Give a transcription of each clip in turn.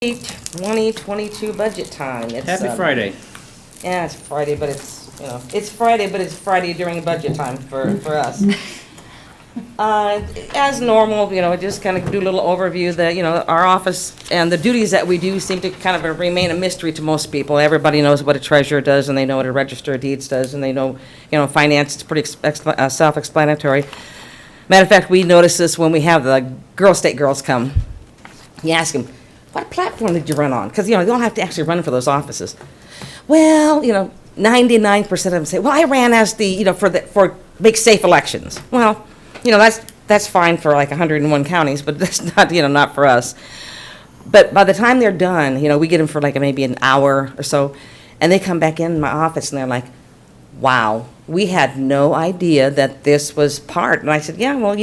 2022 budget time. It's, Happy Friday. Yeah, it's Friday, but it's Friday, but it's Friday during budget time for us. As normal, just kind of do a little overview that, our office and the duties that we do seem to kind of remain a mystery to most people. Everybody knows what a treasurer does, and they know what a register of deeds does, and they know, finance is pretty self-explanatory. Matter of fact, we notice this when we have the State girls come. You ask them, what platform did you run on? Because, you don't have to actually run for those offices. Well, 99% of them say, well, I ran as the, for make safe elections. Well, that's fine for like 101 counties, but that's not, not for us. But by the time they're done, we get them for like maybe an hour or so, and they come back in my office and they're like, wow, we had no idea that this was part. And I said, yeah, well,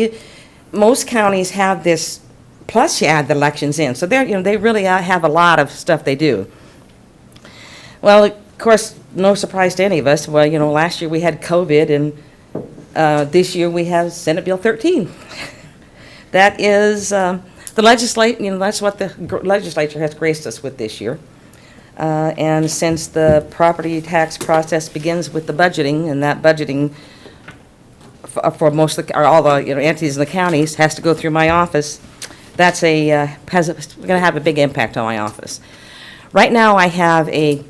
most counties have this. Plus, you add the elections in, so they really have a lot of stuff they do. Well, of course, no surprise to any of us. Well, last year we had COVID, and this year we have Senate Bill 13. That is the legislature. That's what the legislature has graced us with this year. And since the property tax process begins with the budgeting, and that budgeting for most of all the entities in the counties has to go through my office. That's going to have a big impact on my office. Right now, I have a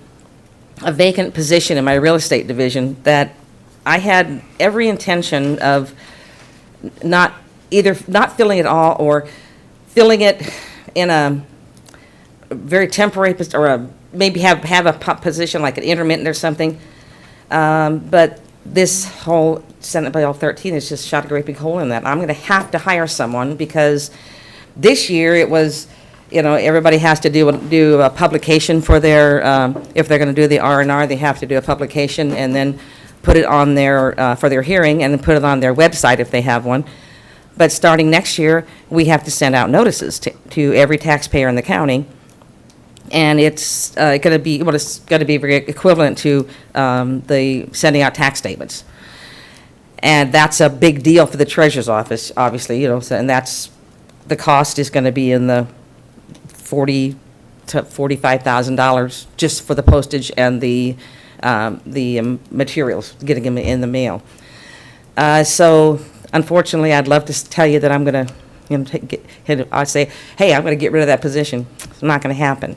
vacant position in my real estate division that I had every intention of not filling it all or filling it in a very temporary or maybe have a position like an intermittent or something. But this whole Senate Bill 13 has just shot a great big hole in that. I'm going to have to hire someone because this year it was, everybody has to do a publication for their, if they're going to do the R&R, they have to do a publication and then put it on their, for their hearing and then put it on their website if they have one. But starting next year, we have to send out notices to every taxpayer in the county. And it's going to be, it's going to be very equivalent to the sending out tax statements. And that's a big deal for the treasurer's office, obviously, and that's, the cost is going to be in the $40,000 to $45,000 just for the postage and the materials, getting them in the mail. So, unfortunately, I'd love to tell you that I'm going to, I'd say, hey, I'm going to get rid of that position. It's not going to happen.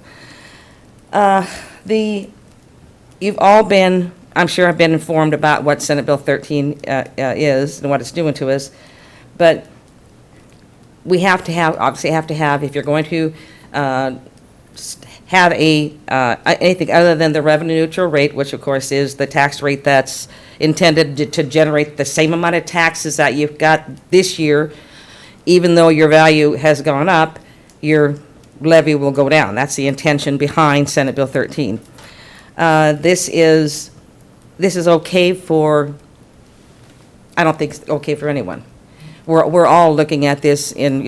You've all been, I'm sure, have been informed about what Senate Bill 13 is and what it's doing to us, but we have to have, obviously have to have, if you're going to have anything other than the revenue neutral rate, which of course is the tax rate that's intended to generate the same amount of taxes that you've got this year, even though your value has gone up, your levy will go down. That's the intention behind Senate Bill 13. This is okay for, I don't think it's okay for anyone. We're all looking at this in,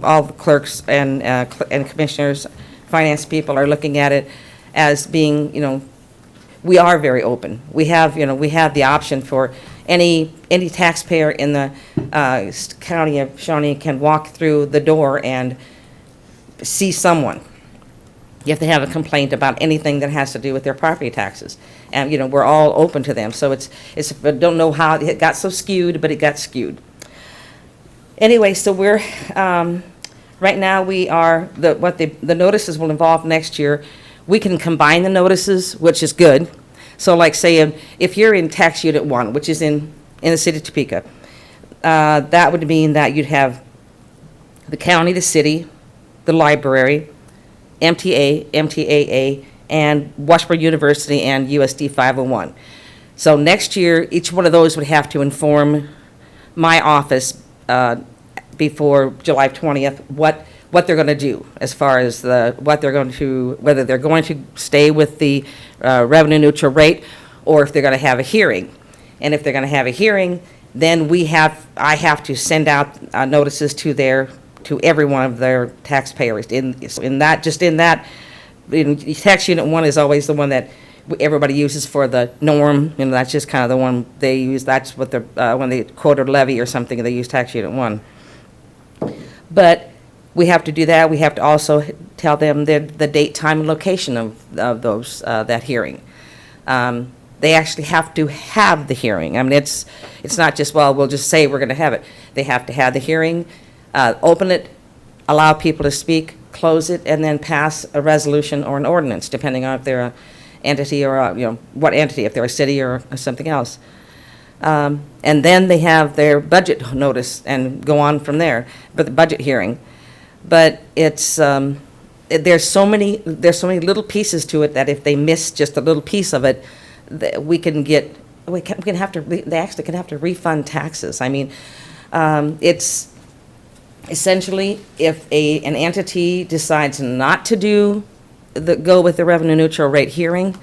all the clerks and commissioners, finance people are looking at it as being, we are very open. We have the option for any taxpayer in the county of Shawnee can walk through the door and see someone if they have a complaint about anything that has to do with their property taxes. And, we're all open to them. So I don't know how it got so skewed, but it got skewed. Anyway, so we're, right now we are, the notices will involve next year. We can combine the notices, which is good. So like say, if you're in tax unit 1, which is in the city of Topeka, that would mean that you'd have the county, the city, the library, MTA, MTAA, and Washburn University and USD 501. So next year, each one of those would have to inform my office before July 20th what they're going to do as far as whether they're going to stay with the revenue neutral rate or if they're going to have a hearing. And if they're going to have a hearing, then I have to send out notices to every one of their taxpayers. In tax unit 1 is always the one that everybody uses for the norm, that's just kind of the one they use. That's what when they quote a levy or something, they use tax unit 1. But we have to do that. We have to also tell them the date, time, and location of those, that hearing. They actually have to have the hearing. I mean, it's not just, well, we'll just say we're going to have it. They have to have the hearing, open it, allow people to speak, close it, and then pass a resolution or an ordinance, depending on if they're an entity or, what entity, if they're a city or something else. And then they have their budget notice and go on from there, but the budget hearing. But it's, there's so many little pieces to it that if they miss just a little piece of it, we can have to, they actually can have to refund taxes. I mean, it's essentially if an entity decides not to go with the revenue neutral rate hearing,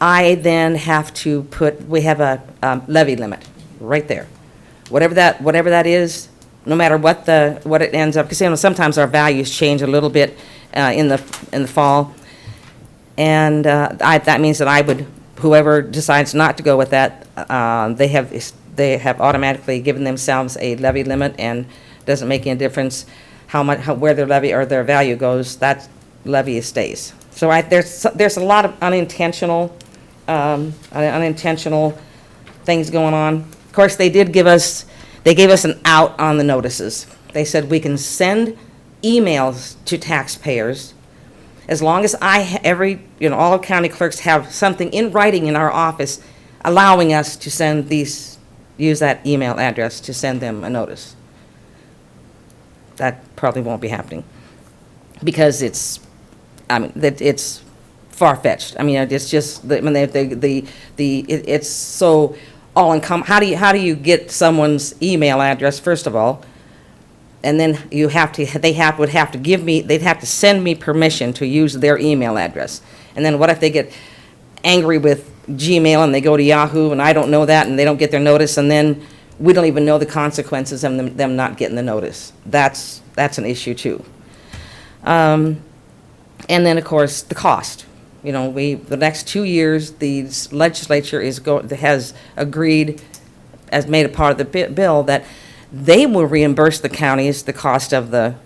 I then have to we have a levy limit right there. Whatever that is, no matter what it ends up, because sometimes our values change a little bit in the fall, and that means that whoever decides not to go with that, they have automatically given themselves a levy limit, and doesn't make any difference where their levy or their value goes. That levy stays. So there's a lot of unintentional things going on. Of course, they gave us an out on the notices. They said we can send emails to taxpayers as long as all county clerks have something in writing in our office allowing us to use that email address to send them a notice. That probably won't be happening because it's far-fetched. I mean, it's just, it's so all-encompassing. How do you get someone's email address, first of all? And then they'd have to send me permission to use their email address. And then what if they get angry with Gmail and they go to Yahoo and I don't know that and they don't get their notice, and then we don't even know the consequences of them not getting the notice. That's an issue too. And then, of course, the cost. The next 2 years, the legislature has agreed, as made a part of the bill, that they will reimburse the counties the cost of the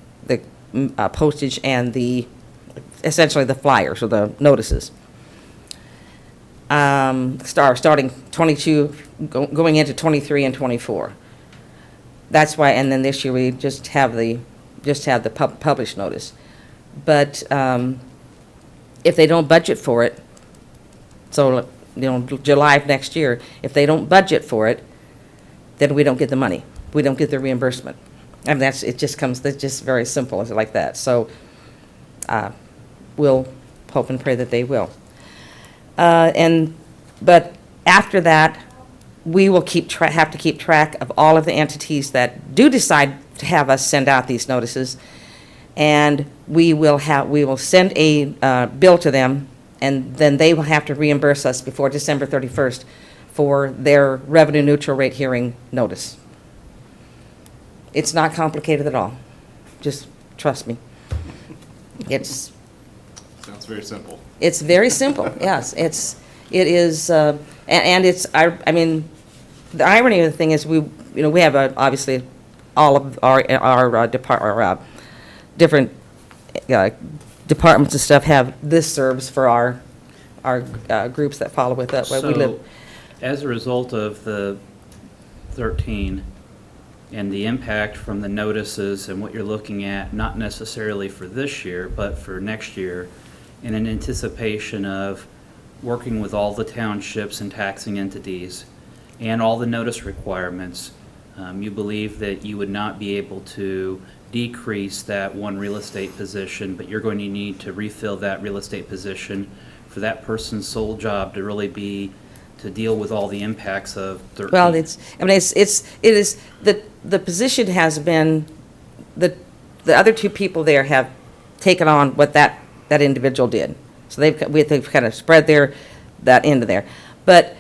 postage and essentially the flyers or the notices. Starting 22, going into 23 and 24. That's why, and then this year we just have the published notice. But if they don't budget for it, so July of next year, if they don't budget for it, then we don't get the money. We don't get the reimbursement. And it's just very simple, it's like that. So we'll hope and pray that they will. But after that, we will have to keep track of all of the entities that do decide to have us send out these notices, and we will send a bill to them, and then they will have to reimburse us before December 31st for their revenue neutral rate hearing notice. It's not complicated at all. Just trust me. Sounds very simple. It's very simple. Yes, it is, and it's. I mean, the irony of the thing is, we have obviously all of our different departments and stuff have listservs for our groups that follow with us where we live. As a result of the 13 and the impact from the notices and what you're looking at, not necessarily for this year, but for next year, in an anticipation of working with all the townships and taxing entities and all the notice requirements, you believe that you would not be able to decrease that one real estate position, but you're going to need to refill that real estate position for that person's sole job to really be to deal with all the impacts of 13. Well, it is the position has been, the other two people there have taken on what that individual did. So they've kind of spread that into there. But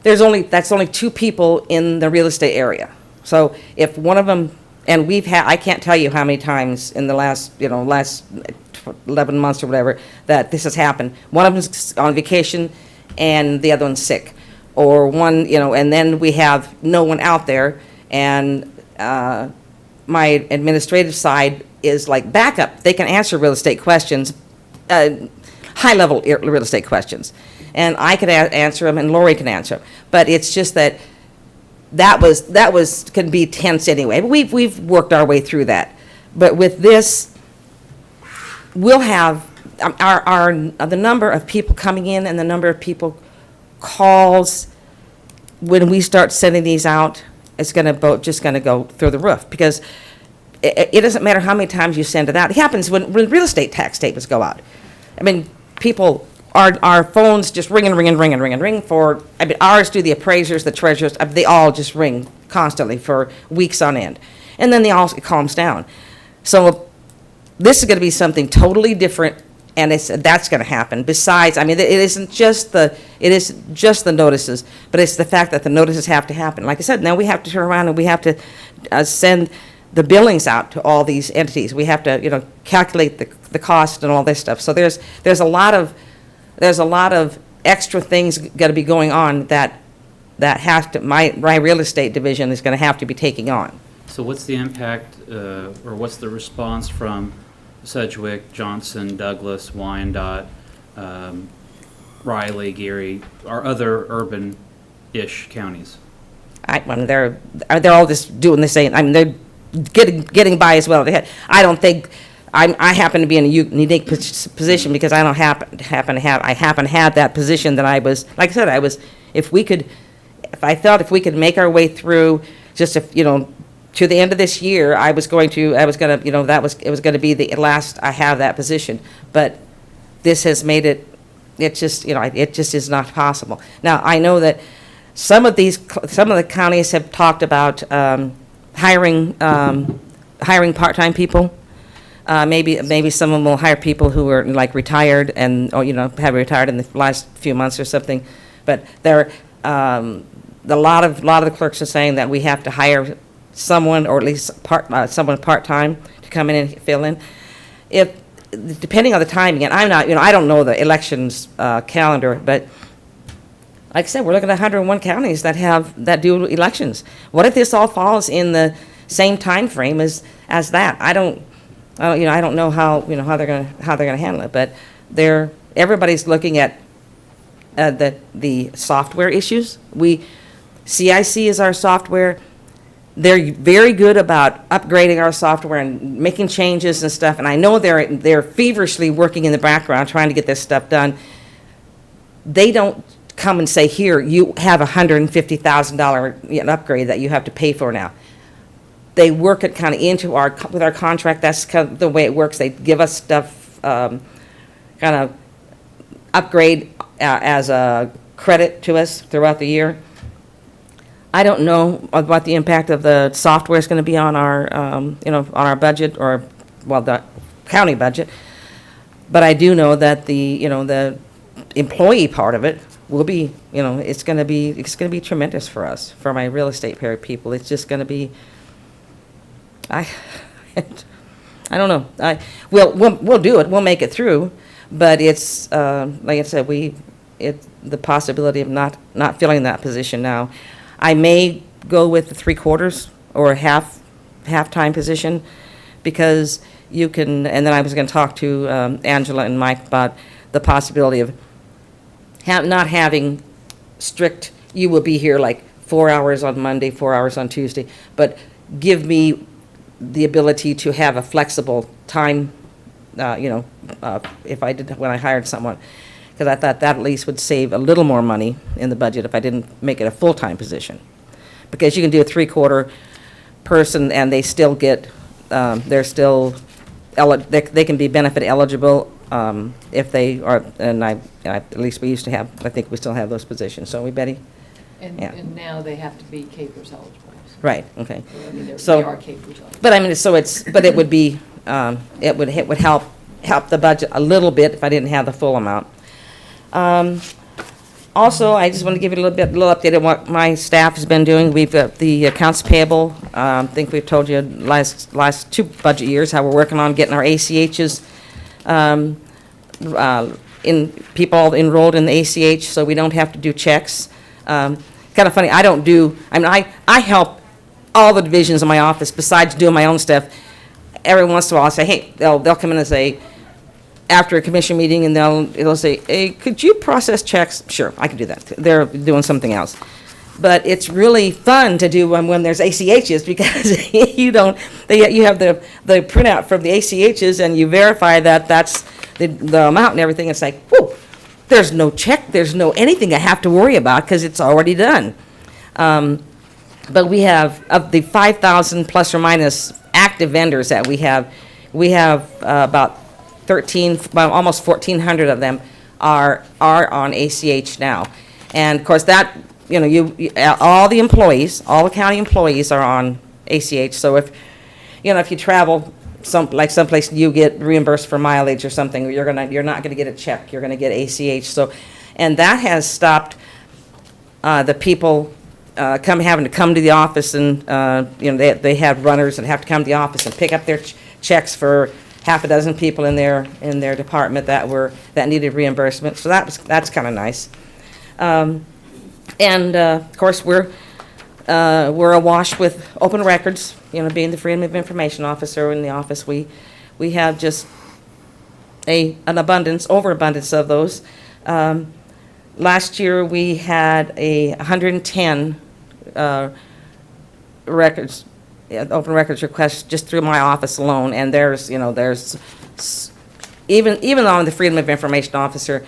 that's only two people in the real estate area. So if one of them, and I can't tell you how many times in the last 11 months or whatever that this has happened. One of them's on vacation and the other one's sick. Or one, and then we have no one out there, and my administrative side is like backup. They can answer real estate questions, high-level real estate questions. And I can answer them, and Lori can answer them. But it's just that can be tense anyway. But we've worked our way through that. But with this, we'll have the number of people coming in and the number of people calls when we start sending these out, it's just going to go through the roof, because it doesn't matter how many times you send it out. It happens when real estate tax statements go out. I mean, people, our phones just ring for, I mean, ours do, the appraisers, the treasurers, they all just ring constantly for weeks on end. And then it calms down. So this is going to be something totally different, and that's going to happen. Besides, I mean, it isn't just the notices, but it's the fact that the notices have to happen. Like I said, now we have to turn around and we have to send the billings out to all these entities. We have to, calculate the cost and all this stuff. So there's a lot of extra things going to be going on that my real estate division is going to have to be taking on. So what's the impact, or what's the response from Sedgwick, Johnson, Douglas, Wyandotte, Riley, Geary, our other urban-ish counties? They're all just doing the same. I mean, they're getting by as well. I don't think I happen to be in a unique position, because I don't happen to have that position that I was. Like I said, if I thought if we could make our way through, just to the end of this year, it was going to be the last I have that position. But this has made it just is not possible. Now, I know that some of the counties have talked about hiring part-time people. Maybe some of them will hire people who are like retired have retired in the last few months or something. But a lot of the clerks are saying that we have to hire someone, or at least someone part-time, to come in and fill in. Depending on the timing, and I don't know the elections calendar, but like I said, we're looking at 101 counties that do elections. What if this all falls in the same time frame as that? I don't know how they're gonna handle it, but everybody's looking at the software issues. CIC is our software. They're very good about upgrading our software and making changes and stuff, and I know they're feverishly working in the background trying to get this stuff done. They don't come and say, here, you have a $150,000 upgrade that you have to pay for now. They work it kind of with our contract. That's kind of the way it works. They give us stuff, kind of upgrade as a credit to us throughout the year. I don't know what the impact of the software is going to be on our, on our budget, the county budget. But I do know that the employee part of it will be, it's going to be tremendous for us, for my real estate people. It's just going to be, I don't know. We'll do it. We'll make it through. But it's like I said, the possibility of not filling that position now. I may go with the 3/4 or half-time position, because you can. And then I was going to talk to Angela and Mike about the possibility of not having strict. You will be here like 4 hours on Monday, 4 hours on Tuesday, but give me the ability to have a flexible time. If I did when I hired someone. Because I thought that at least would save a little more money in the budget if I didn't make it a full-time position. Because you can do a 3/4 person and they still get, they can be benefit eligible if they are, and at least we used to have, I think we still have those positions, don't we, Betty? Yeah. And now they have to be CAPERS eligible. Right, okay. I mean, they So- are CAPERS eligible. But I mean, but it would be, it would help the budget a little bit if I didn't have the full amount. Also, I just want to give you a little update on what my staff has been doing. We've got the accounts payable. I think we've told you last 2 budget years how we're working on getting our ACHs, in people enrolled in the ACH, so we don't have to do checks. Kind of funny, I help all the divisions in my office, besides doing my own stuff. Every once in a while, I'll say, hey, they'll come in and say, after a commission meeting, and they'll say, hey, could you process checks? Sure, I can do that. They're doing something else. But it's really fun to do when there's ACHs, because you have the printout from the ACHs, and you verify that that's the amount and everything. It's like, whoa, there's no check, there's no anything I have to worry about, because it's already done. But we have, of the 5,000 plus or minus active vendors that we have about 13, well, almost 1,400 of them are on ACH now. And of course, that, all the employees, all the county employees are on ACH. So if you travel someplace, you get reimbursed for mileage or something, you're not gonna get a check, you're gonna get ACH. So, and that has stopped the people having to come to the office, and they have runners that have to come to the office and pick up their checks for half a dozen people in their department that needed reimbursement. So that's kind of nice. And of course, we're awash with open records. Being the Freedom of Information Officer in the office, we have just an overabundance of those. Last year, we had 110 records, open records requests just through my office alone, and there's even on the Freedom of Information Officer,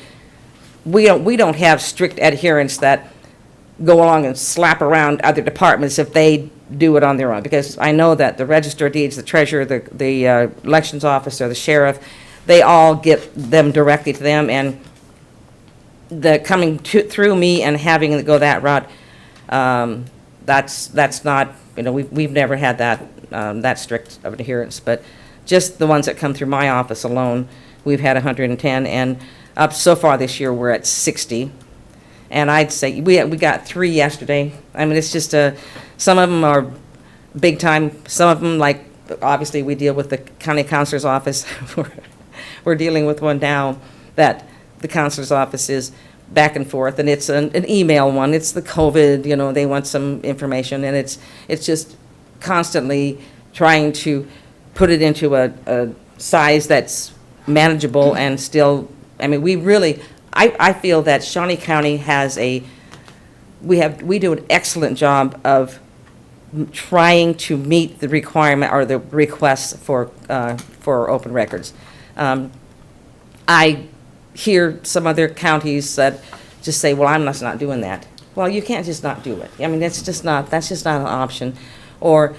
we don't have strict adherence that go along and slap around other departments if they do it on their own, because I know that the Register of Deeds, the treasurer, the elections officer, the sheriff, they all get them directly to them, and the coming through me and having to go that route, that's not, we've never had that strict of adherence. But just the ones that come through my office alone, we've had 110, and up so far this year, we're at 60. And I'd say we got 3 yesterday. I mean, it's just some of them are big time. Some of them, like, obviously we deal with the county counselor's office. We're dealing with one now that the counselor's office is back and forth, and it's an email one. It's the COVID, they want some information, and it's just constantly trying to put it into a size that's manageable and still, I mean, I feel that Shawnee County we do an excellent job of trying to meet the requirement or the requests for open records. I hear some other counties that just say, well, I'm just not doing that. Well, you can't just not do it. I mean, that's just not an option. Or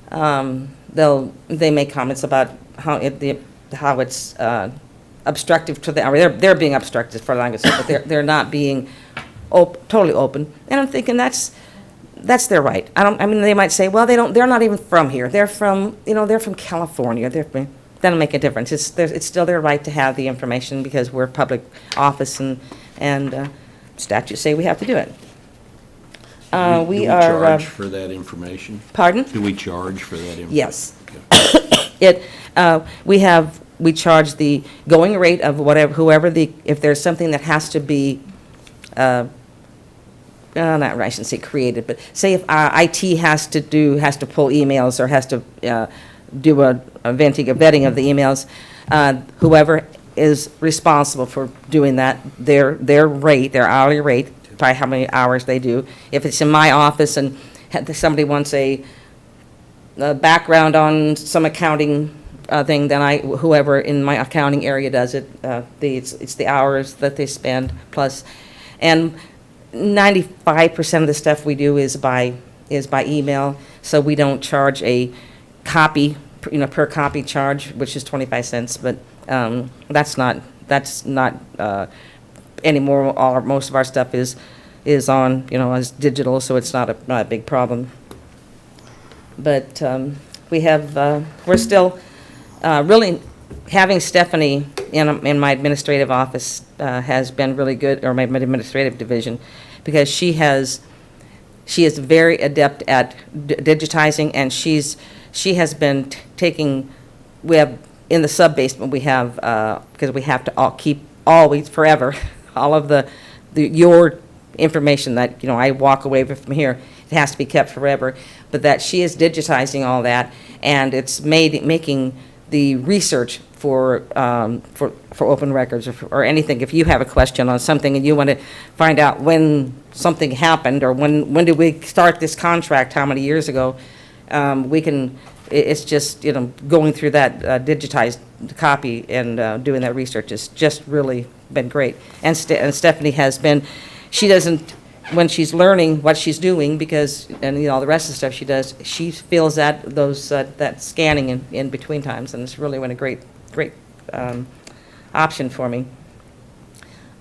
they make comments about how it's obstructive to them, or they're being obstructive for language, but they're not being totally open. And I'm thinking that's their right. I mean, they might say, well, they're not even from here. They're from California. Doesn't make a difference. It's still their right to have the information, because we're a public office, and statutes say we have to do it. Do we charge for that information? Pardon? Do we charge for that information? Yes. Okay. We charge the going rate of if there's something that has to be, I shouldn't say created, but say if IT has to pull emails or has to do a vetting of the emails, whoever is responsible for doing that, their hourly rate, by how many hours they do. If it's in my office and somebody wants a background on some accounting thing, then whoever in my accounting area does it, it's the hours that they spend plus. And 95% of the stuff we do is by email, so we don't charge a copy, per copy charge, which is 25 cents, but that's not anymore. Most of our stuff is on, as digital, so it's not a big problem. But we're still really having Stephanie in my administrative office has been really good, or my administrative division, because she is very adept at digitizing, and she has been taking. We have in the sub basement, we have because we have to keep always forever all of your information that I walk away from here. it has to be kept forever, but that she is digitizing all that, and it's making the research for open records or anything. If you have a question on something and you want to find out when something happened, or when did we start this contract, how many years ago, we can, it's just, going through that digitized copy and doing that research has just really been great. And Stephanie has been, she doesn't, when she's learning what she's doing, because, and all the rest of the stuff she does, she feels that that scanning in between times, and it's really been a great option for me.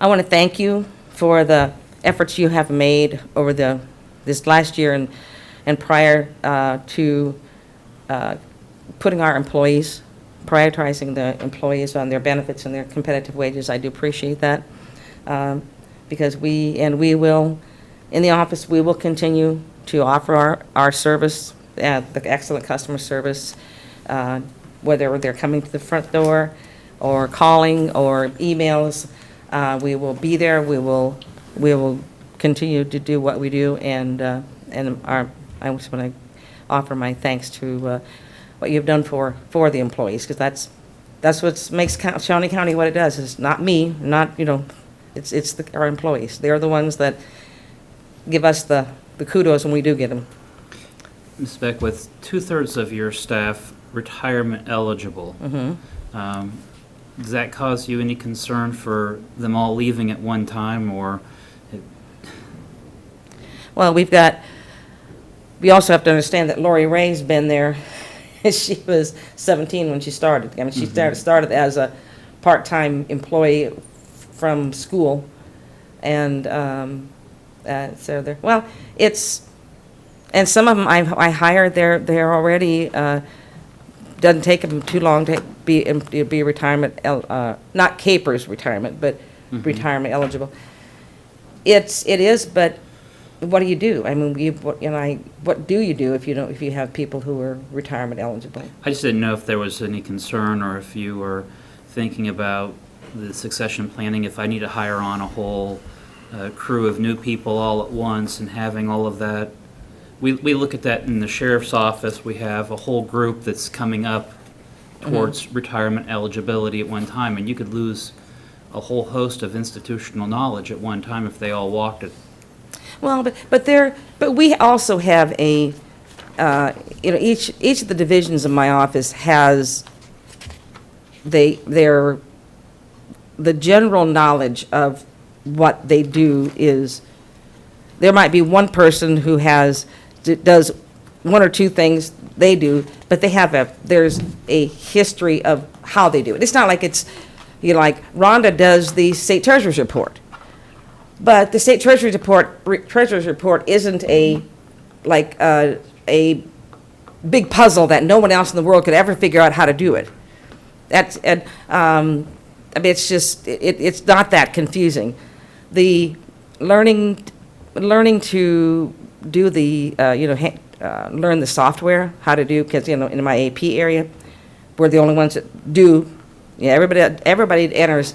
I want to thank you for the efforts you have made over this last year and prior to putting our employees, prioritizing the employees on their benefits and their competitive wages. I do appreciate that, because we will, in the office, we will continue to offer our service, the excellent customer service, whether they're coming to the front door or calling or emails. We will be there. We will continue to do what we do, and I just want to offer my thanks to what you've done for the employees, because that's what makes Shawnee County what it does. It's not me, it's our employees. They're the ones that give us the kudos when we do get them. Ms. Beck, with 2/3 of your staff retirement eligible, does that cause you any concern for them all leaving at one time, or? Well, we also have to understand that Lori Ray's been there. She was 17 when she started. I mean, she started as a part-time employee from school, and so there. Well, and some of them I hired. They're already. Doesn't take them too long to be retirement, not capers retirement, but retirement eligible. It is, but what do you do? I mean, what do you do if you have people who are retirement eligible? I just didn't know if there was any concern, or if you were thinking about the succession planning, if I need to hire on a whole crew of new people all at once and having all of that. We look at that in the sheriff's office. We have a whole group that's coming up towards retirement eligibility at one time, and you could lose a whole host of institutional knowledge at one time if they all walked it. Well, but we also have each of the divisions of my office has the general knowledge of what they do is, there might be one person who does one or two things they do, but there's a history of how they do it. It's not like it's, like Rhonda does the state treasurer's report, but the state treasurer's report isn't a big puzzle that no one else in the world could ever figure out how to do it. I mean, it's just it's not that confusing. The learning to do the learn the software, how to do, because in my AP area, we're the only ones that do. Everybody enters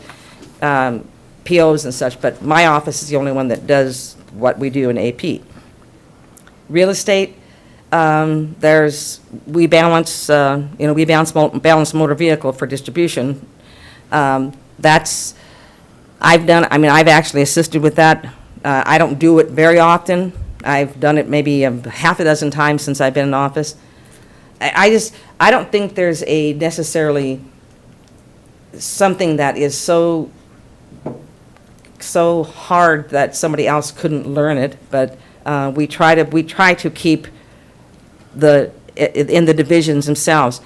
POs and such, but my office is the only one that does what we do in AP. Real estate, we balance balance motor vehicle for distribution. I've actually assisted with that. I don't do it very often. I've done it maybe half a dozen times since I've been in office. I don't think there's a necessarily something that is so hard that somebody else couldn't learn it, but we try to keep in the divisions themselves,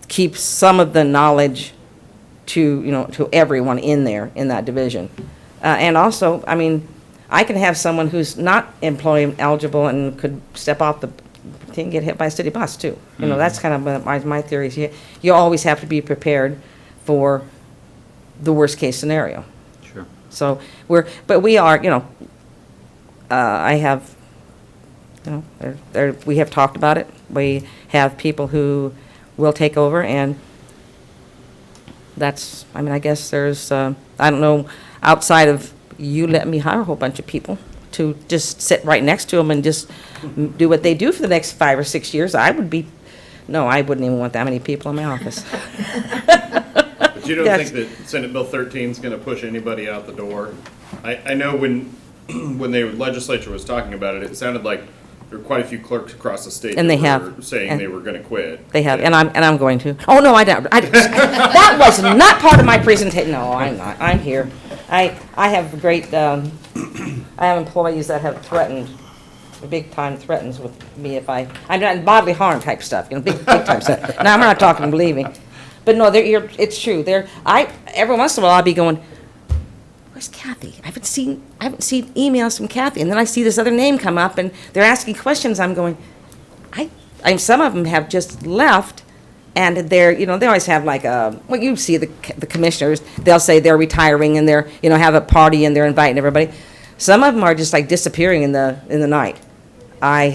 keep some of the knowledge to everyone in that division. And also, I mean, I can have someone who's not employee eligible and could step off the thing and get hit by a city bus too. That's kind of my theory is you always have to be prepared for the worst case scenario. Sure. So we are, I have, we have talked about it. We have people who will take over, and I guess there's, I don't know, outside of you let me hire a whole bunch of people, to just sit right next to them and just do what they do for the next 5 or 6 years, I would be, no, I wouldn't even want that many people in my office. But you don't That's- think that Senate Bill 13 is going to push anybody out the door? I know when, when the legislature was talking about it, it sounded like there were quite a few clerks across the state And that they have. were saying And- they were going to quit. They have, and I'm going to. Oh, no, I don't. That was not part of my presentation. No, I'm not. I'm here. I have great, I have employees that have threatened, big time threatens with me if I'm not bodily harm type stuff, big time stuff. Now, I'm not talking, believe me. But no, it's true. Every once in a while I'll be going, where's Kathy? I haven't seen emails from Kathy. And then I see this other name come up and they're asking questions. I'm going, some of them have just left, and they always have like well, you see the commissioners, they'll say they're retiring and they're, have a party and they're inviting everybody. Some of them are just like disappearing in the night. I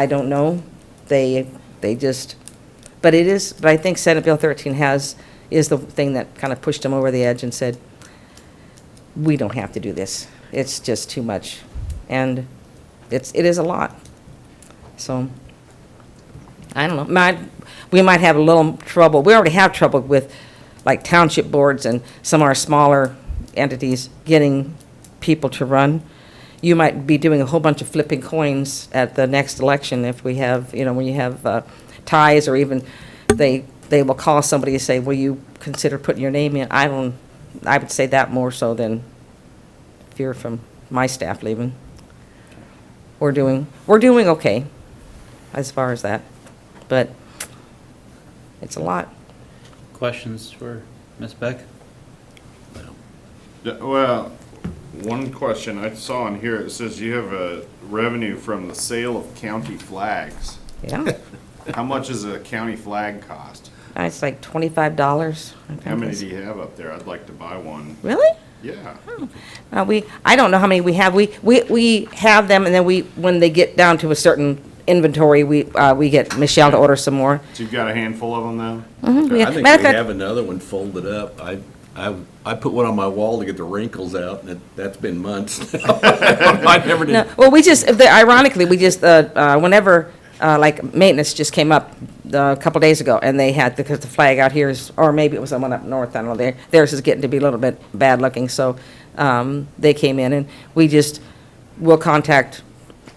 don't know. They just, but I think Senate Bill 13 is the thing that kind of pushed them over the edge and said, we don't have to do this. It's just too much. And it is a lot. So, I don't know. We might have a little trouble. We already have trouble with like township boards and some of our smaller entities getting people to run. You might be doing a whole bunch of flipping coins at the next election if we have, when you have ties, or even they will call somebody and say, will you consider putting your name in? I would say that more so than fear from my staff leaving. We're doing okay as far as that, but it's a lot. Questions for Ms. Beck? Yeah, well, one question I saw in here, it says you have a revenue from the sale of county flags. Yeah, How much does a county flag cost? it's like $25. How many do you have up there? I'd like to buy one. Really? Yeah. I don't know how many we have. We have them, and then when they get down to a certain inventory, we get Michelle to order some more. So you've got a handful of them now? Yeah. I think Matter of we fact- have another one folded up. I put one on my wall to get the wrinkles out, and that's been months now. I never did. No, well, ironically, whenever, like, maintenance just came up a couple days ago, and they had, because the flag out here is, or maybe it was someone up north, I don't know, theirs is getting to be a little bit bad looking, so they came in, and we'll contact,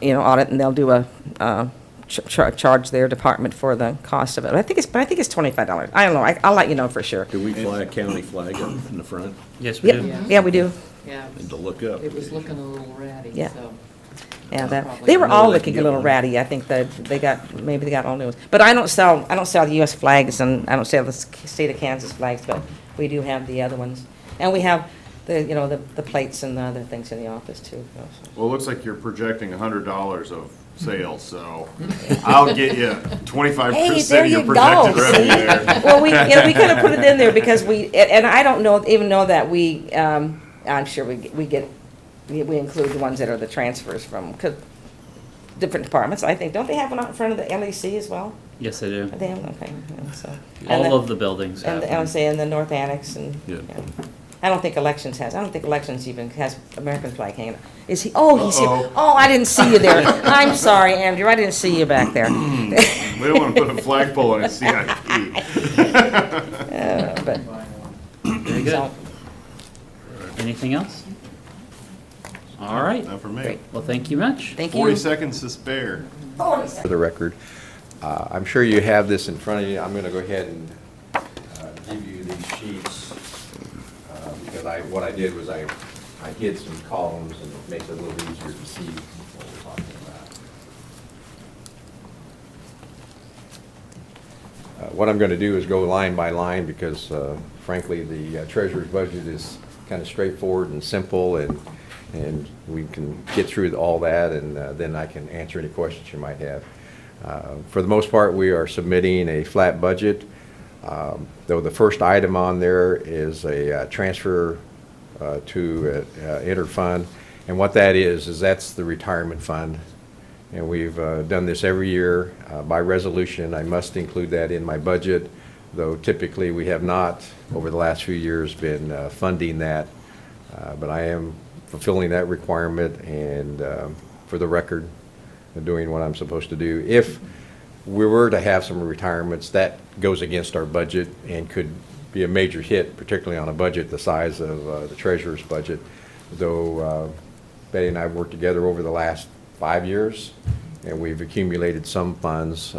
Audit, and they'll do a charge their department for the cost of it. I think it's $25. I don't know, I'll let you know for sure. Do we fly a county flag up in the front Yes, we do. Yeah, we do. Yeah, and to look up? it was looking a little ratty, Yeah. so. Yeah, Probably. they were all Well, they can looking a get little one. ratty. I think that maybe they got all new ones. But I don't sell the U.S. flags, and I don't sell the state of Kansas flags, but we do have the other ones. And we have the plates and the other things in the office too. Well, it looks like you're projecting $100 of sales, so I'll get you 25% of your projected revenue there. Well, we could have put it in there because and I don't even know that I'm sure we include the ones that are the transfers from different departments. I think, don't they have one out in front of the LEC as well? Yes, they do. They have, okay, yeah, so. And All of the buildings And have the them. LEC and the North Annex and. Yeah. I don't think Elections even has American flag hanging. Is he? Oh, he's here. Uh-oh. Oh, I didn't see you there. I'm sorry, Andrew. I didn't see you back there. We don't want to put a flagpole on a CIP. But, Very good. so, Anything else? All right. Not for me. Great. Well, thank you much. thank you. 40 seconds to spare. For the record, I'm sure you have this in front of you. I'm going to go ahead and give you these sheets because what I did was I hid some columns, and it makes it a little easier to see what we're talking about. What I'm going to do is go line by line because frankly the treasurer's budget is kind of straightforward and simple, and we can get through all that, and then I can answer any questions you might have. For the most part, we are submitting a flat budget, though the first item on there is a transfer to interfund, and what that is that's the retirement fund, and we've done this every year by resolution. I must include that in my budget, though typically we have not over the last few years been funding that, but I am fulfilling that requirement and for the record, doing what I'm supposed to do. If we were to have some retirements, that goes against our budget and could be a major hit, particularly on a budget the size of the treasurer's budget. Though Betty and I have worked together over the last 5 years, and we've accumulated some funds.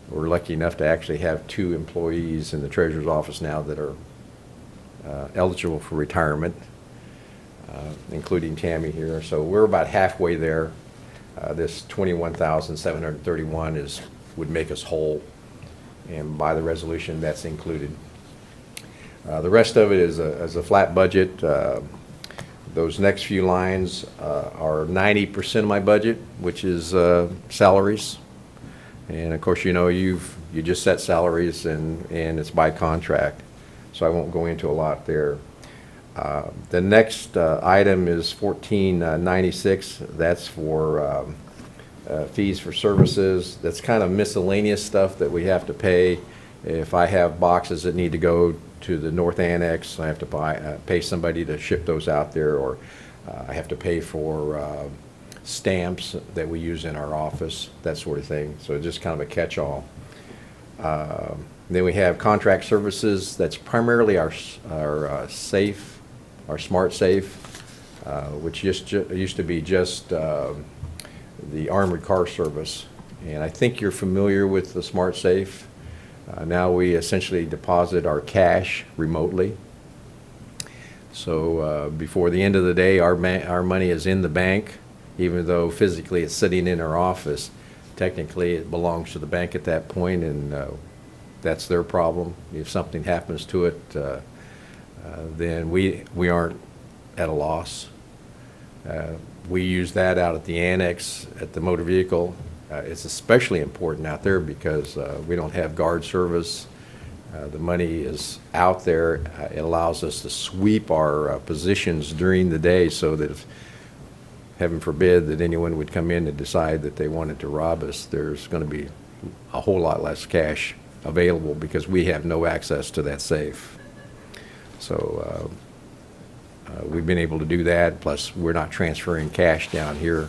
We're lucky enough to actually have 2 employees in the treasurer's office now that are eligible for retirement, including Tammy here. So we're about halfway there. This $21,731 would make us whole, and by the resolution, that's included. The rest of it is a flat budget. Those next few lines are 90% of my budget, which is salaries. And of course, you know, you just set salaries and it's by contract, so I won't go into a lot there. The next item is 1496. That's for fees for services. That's kind of miscellaneous stuff that we have to pay. If I have boxes that need to go to the North Annex, I have to pay somebody to ship those out there, or I have to pay for stamps that we use in our office, that sort of thing. So it's just kind of a catch-all. Then we have contract services. That's primarily our safe, our smart safe, which used to be just the armored car service. And I think you're familiar with the smart safe. Now we essentially deposit our cash remotely. So before the end of the day, our money is in the bank, even though physically it's sitting in our office. Technically, it belongs to the bank at that point, and that's their problem. If something happens to it, then we aren't at a loss. We use that out at the annex at the motor vehicle. It's especially important out there because we don't have guard service. The money is out there. It allows us to sweep our positions during the day so that if, heaven forbid, that anyone would come in and decide that they wanted to rob us, there's going to be a whole lot less cash available because we have no access to that safe. So we've been able to do that, plus we're not transferring cash down here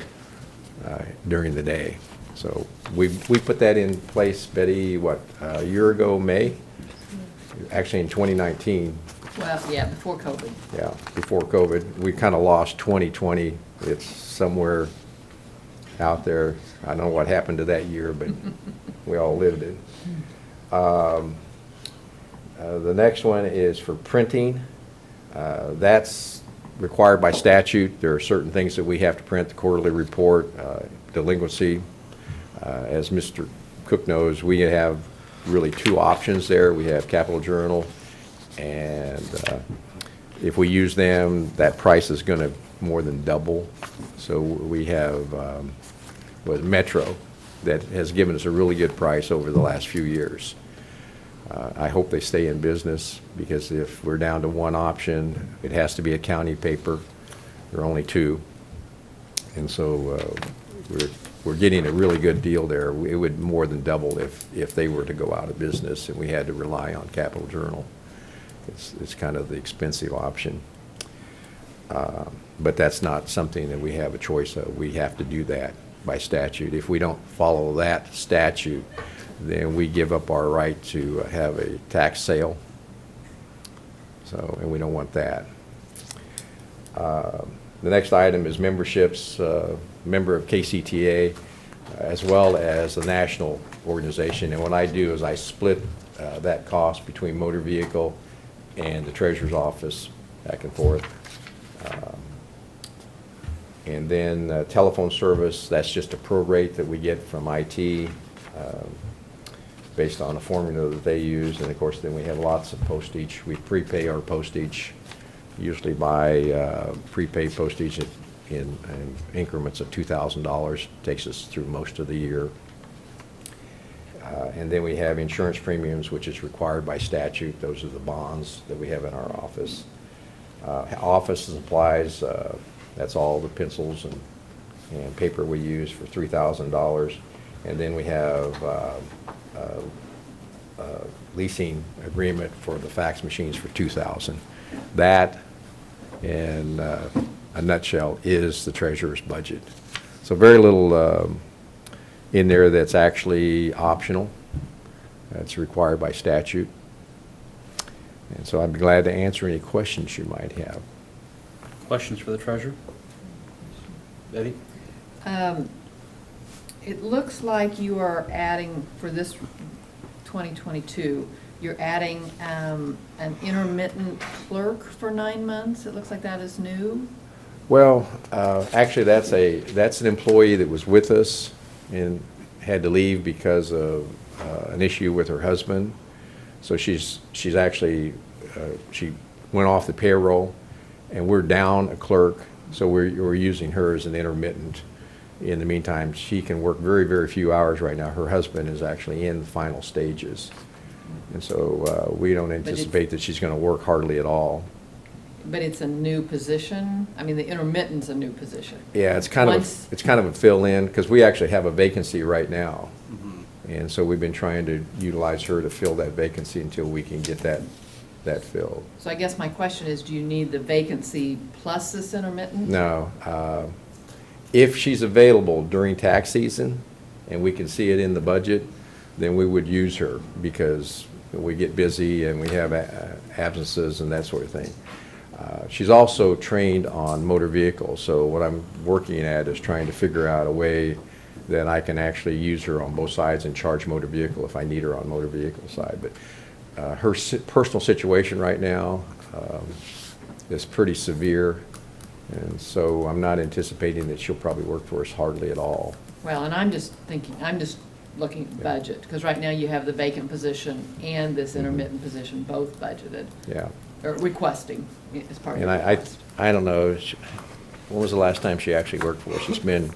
during the day. So we put that in place, Betty, what, a year ago, May? Actually in 2019. Well, yeah, before COVID. Yeah, before COVID. We kind of lost 2020. It's somewhere out there. I don't know what happened to that year, but we all lived it. The next one is for printing. That's required by statute. There are certain things that we have to print, the quarterly report, delinquency. As Mr. Cook knows, we have really 2 options there. We have Capital Journal, and if we use them, that price is going to more than double. So we have Metro that has given us a really good price over the last few years. I hope they stay in business, because if we're down to one option, it has to be a county paper. There are only 2. And so we're getting a really good deal there. It would more than double if they were to go out of business and we had to rely on Capital Journal. It's kind of the expensive option. But that's not something that we have a choice of. We have to do that by statute. If we don't follow that statute, then we give up our right to have a tax sale. So, and we don't want that. The next item is memberships, member of KCTA, as well as the national organization. And what I do is I split that cost between motor vehicle and the treasurer's office, back and forth. And then telephone service, that's just a prorate that we get from IT based on a formula that they use. And of course, then we have lots of postage. We prepay our postage, usually buy prepaid postage in increments of $2,000. Takes us through most of the year. And then we have insurance premiums, which is required by statute. Those are the bonds that we have in our office. Office supplies, that's all the pencils and paper we use for $3,000. And then we have leasing agreement for the fax machines for $2,000. That and a nutshell, is the treasurer's budget. So very little in there that's actually optional. That's required by statute. And so I'd be glad to answer any questions you might have. Questions for the treasurer? Betty? It looks like you are adding, for this 2022, you're adding an intermittent clerk for 9 months. It looks like that is new. Well, actually, that's an employee that was with us and had to leave because of an issue with her husband. So she's actually, she went off the payroll, and we're down a clerk, so we're using her as an intermittent. In the meantime, she can work very, very few hours right now. Her husband is actually in the final stages. And so we don't anticipate that she's going to work hardly at all. But it's a new position? I mean, the intermittent's a new position. Yeah, it's kind of a fill-in, because we actually have a vacancy right now. And so we've been trying to utilize her to fill that vacancy until we can get that filled. So I guess my question is, do you need the vacancy plus this intermittent? No. If she's available during tax season, and we can see it in the budget, then we would use her, because we get busy and we have absences and that sort of thing. She's also trained on motor vehicles, so what I'm working at is trying to figure out a way that I can actually use her on both sides and charge motor vehicle if I need her on motor vehicle side. But her personal situation right now is pretty severe, and so I'm not anticipating that she'll probably work for us hardly at all. Well, and I'm just looking at budget, because right now you have the vacant position and this intermittent position both budgeted, Yeah. or requesting as part of And the I request. don't know, when was the last time she actually worked for us? It's been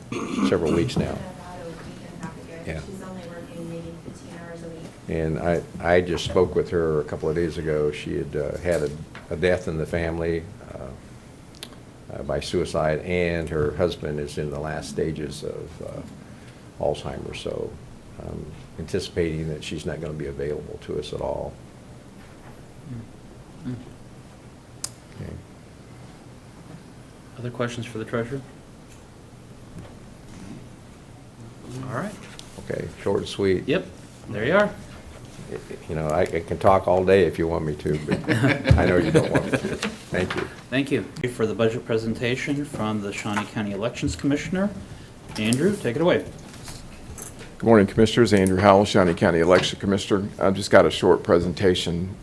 several weeks now. About a week and a half ago. Yeah. She's only working maybe 15 hours a week. And I just spoke with her a couple of days ago. She had had a death in the family by suicide, and her husband is in the last stages of Alzheimer's, so I'm anticipating that she's not going to be available to us at all. Okay. Other questions for the treasurer? All right. Okay, short and sweet. Yep, there you are. You know, I can talk all day if you want me to, but I know you don't want me to. Thank you. Thank you. For the budget presentation from the Shawnee County Elections Commissioner, Andrew, take it away. Good morning, Commissioners. Andrew Howell, Shawnee County Election Commissioner. I've just got a short presentation.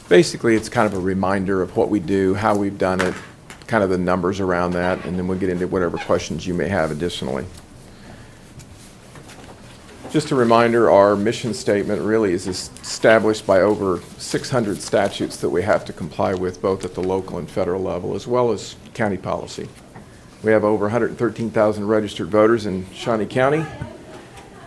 Basically, it's kind of a reminder of what we do, how we've done it, kind of the numbers around that, and then we'll get into whatever questions you may have additionally. Just a reminder, our mission statement really is established by over 600 statutes that we have to comply with, both at the local and federal level, as well as county policy. We have over 113,000 registered voters in Shawnee County,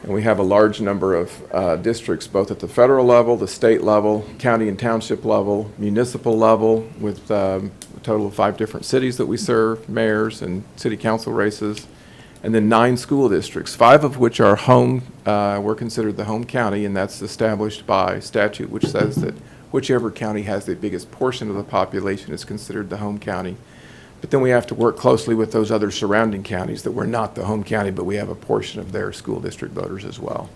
and we have a large number of districts, both at the federal level, the state level, county and township level, municipal level, with a total of 5 different cities that we serve, mayors and city council races, and then 9 school districts, 5 of which are home, we're considered the home county, and that's established by statute, which says that whichever county has the biggest portion of the population is considered the home county. But then we have to work closely with those other surrounding counties that we're not the home county, but we have a portion of their school district voters as well.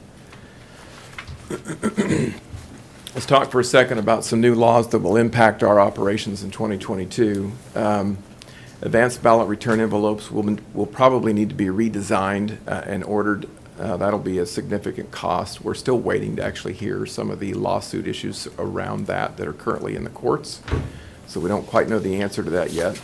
Let's talk for a second about some new laws that will impact our operations in 2022. Advanced ballot return envelopes will probably need to be redesigned and ordered. That'll be a significant cost. We're still waiting to actually hear some of the lawsuit issues around that are currently in the courts, so we don't quite know the answer to that yet.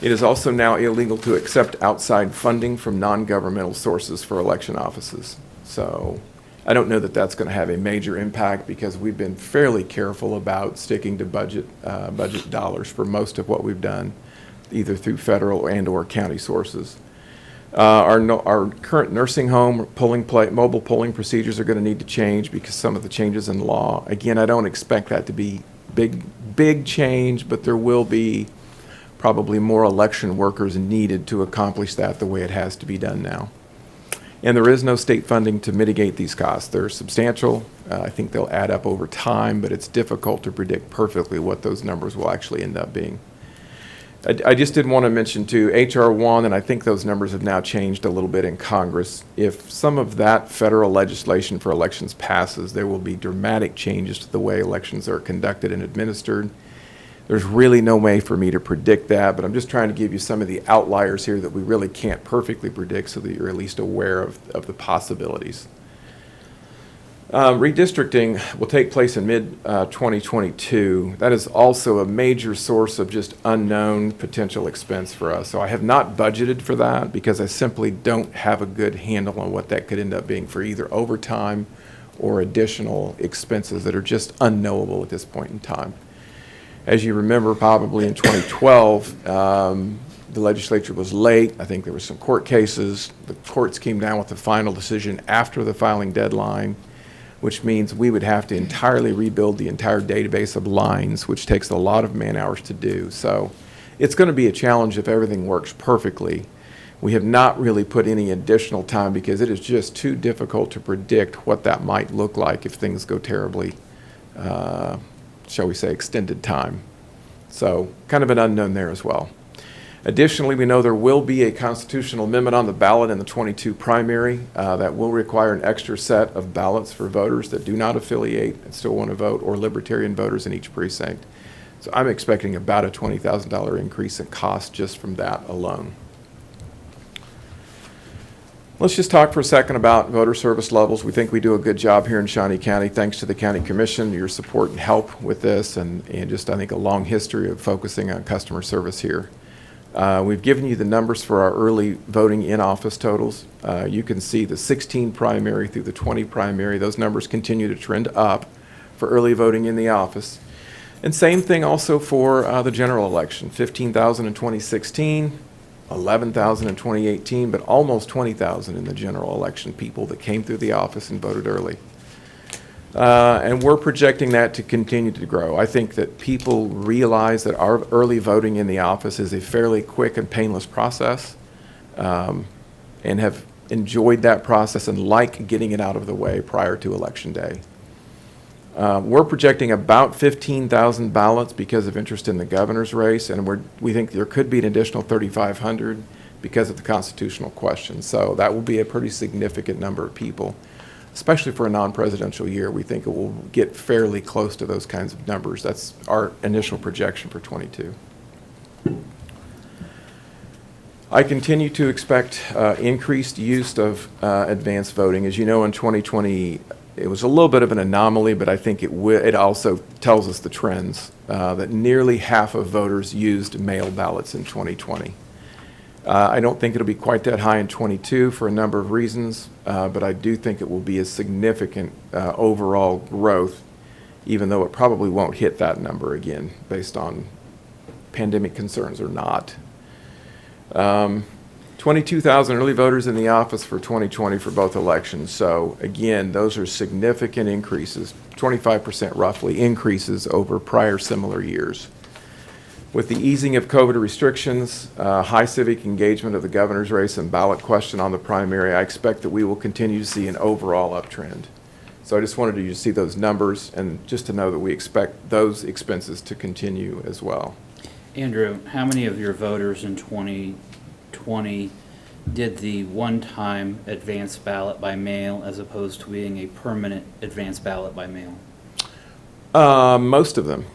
It is also now illegal to accept outside funding from non-governmental sources for election offices. So I don't know that that's going to have a major impact, because we've been fairly careful about sticking to budget dollars for most of what we've done, either through federal and or county sources. Our current nursing home mobile polling procedures are going to need to change because some of the changes in law. Again, I don't expect that to be big change, but there will be probably more election workers needed to accomplish that the way it has to be done now. And there is no state funding to mitigate these costs. They're substantial. I think they'll add up over time, but it's difficult to predict perfectly what those numbers will actually end up being. I just did want to mention too, HR 1, and I think those numbers have now changed a little bit in Congress. If some of that federal legislation for elections passes, there will be dramatic changes to the way elections are conducted and administered. There's really no way for me to predict that, but I'm just trying to give you some of the outliers here that we really can't perfectly predict so that you're at least aware of the possibilities. Redistricting will take place in mid-2022. That is also a major source of just unknown potential expense for us. So I have not budgeted for that because I simply don't have a good handle on what that could end up being for either overtime or additional expenses that are just unknowable at this point in time. As you remember, probably in 2012, the legislature was late. I think there were some court cases. The courts came down with the final decision after the filing deadline, which means we would have to entirely rebuild the entire database of lines, which takes a lot of man hours to do. So it's going to be a challenge if everything works perfectly. We have not really put any additional time because it is just too difficult to predict what that might look like if things go terribly, shall we say, extended time. So kind of an unknown there as well. Additionally, we know there will be a constitutional amendment on the ballot in the 22 primary that will require an extra set of ballots for voters that do not affiliate and still want to vote, or libertarian voters in each precinct. So I'm expecting about a $20,000 increase in cost just from that alone. Let's just talk for a second about voter service levels. We think we do a good job here in Shawnee County, thanks to the county commission, your support and help with this, and just I think a long history of focusing on customer service here. We've given you the numbers for our early voting in-office totals. You can see the 16 primary through the 20 primary. Those numbers continue to trend up for early voting in the office. And same thing also for the general election, 15,000 in 2016, 11,000 in 2018, but almost 20,000 in the general election, people that came through the office and voted early. And we're projecting that to continue to grow. I think that people realize that our early voting in the office is a fairly quick and painless process, and have enjoyed that process and like getting it out of the way prior to Election Day. We're projecting about 15,000 ballots because of interest in the governor's race, and we think there could be an additional 3,500 because of the constitutional question. So that will be a pretty significant number of people. Especially for a non-presidential year, we think it will get fairly close to those kinds of numbers. That's our initial projection for 22. I continue to expect increased use of advanced voting. As you know, in 2020, it was a little bit of an anomaly, but I think it also tells us the trends, that nearly half of voters used mail ballots in 2020. I don't think it'll be quite that high in 22 for a number of reasons, but I do think it will be a significant overall growth, even though it probably won't hit that number again based on pandemic concerns or not. 22,000 early voters in the office for 2020 for both elections. So again, those are significant increases, 25% roughly increases over prior similar years. With the easing of COVID restrictions, high civic engagement of the governor's race and ballot question on the primary, I expect that we will continue to see an overall uptrend. So I just wanted you to see those numbers and just to know that we expect those expenses to continue as well. Andrew, how many of your voters in 2020 did the one-time advanced ballot by mail as opposed to being a permanent advanced ballot by mail? Most of them.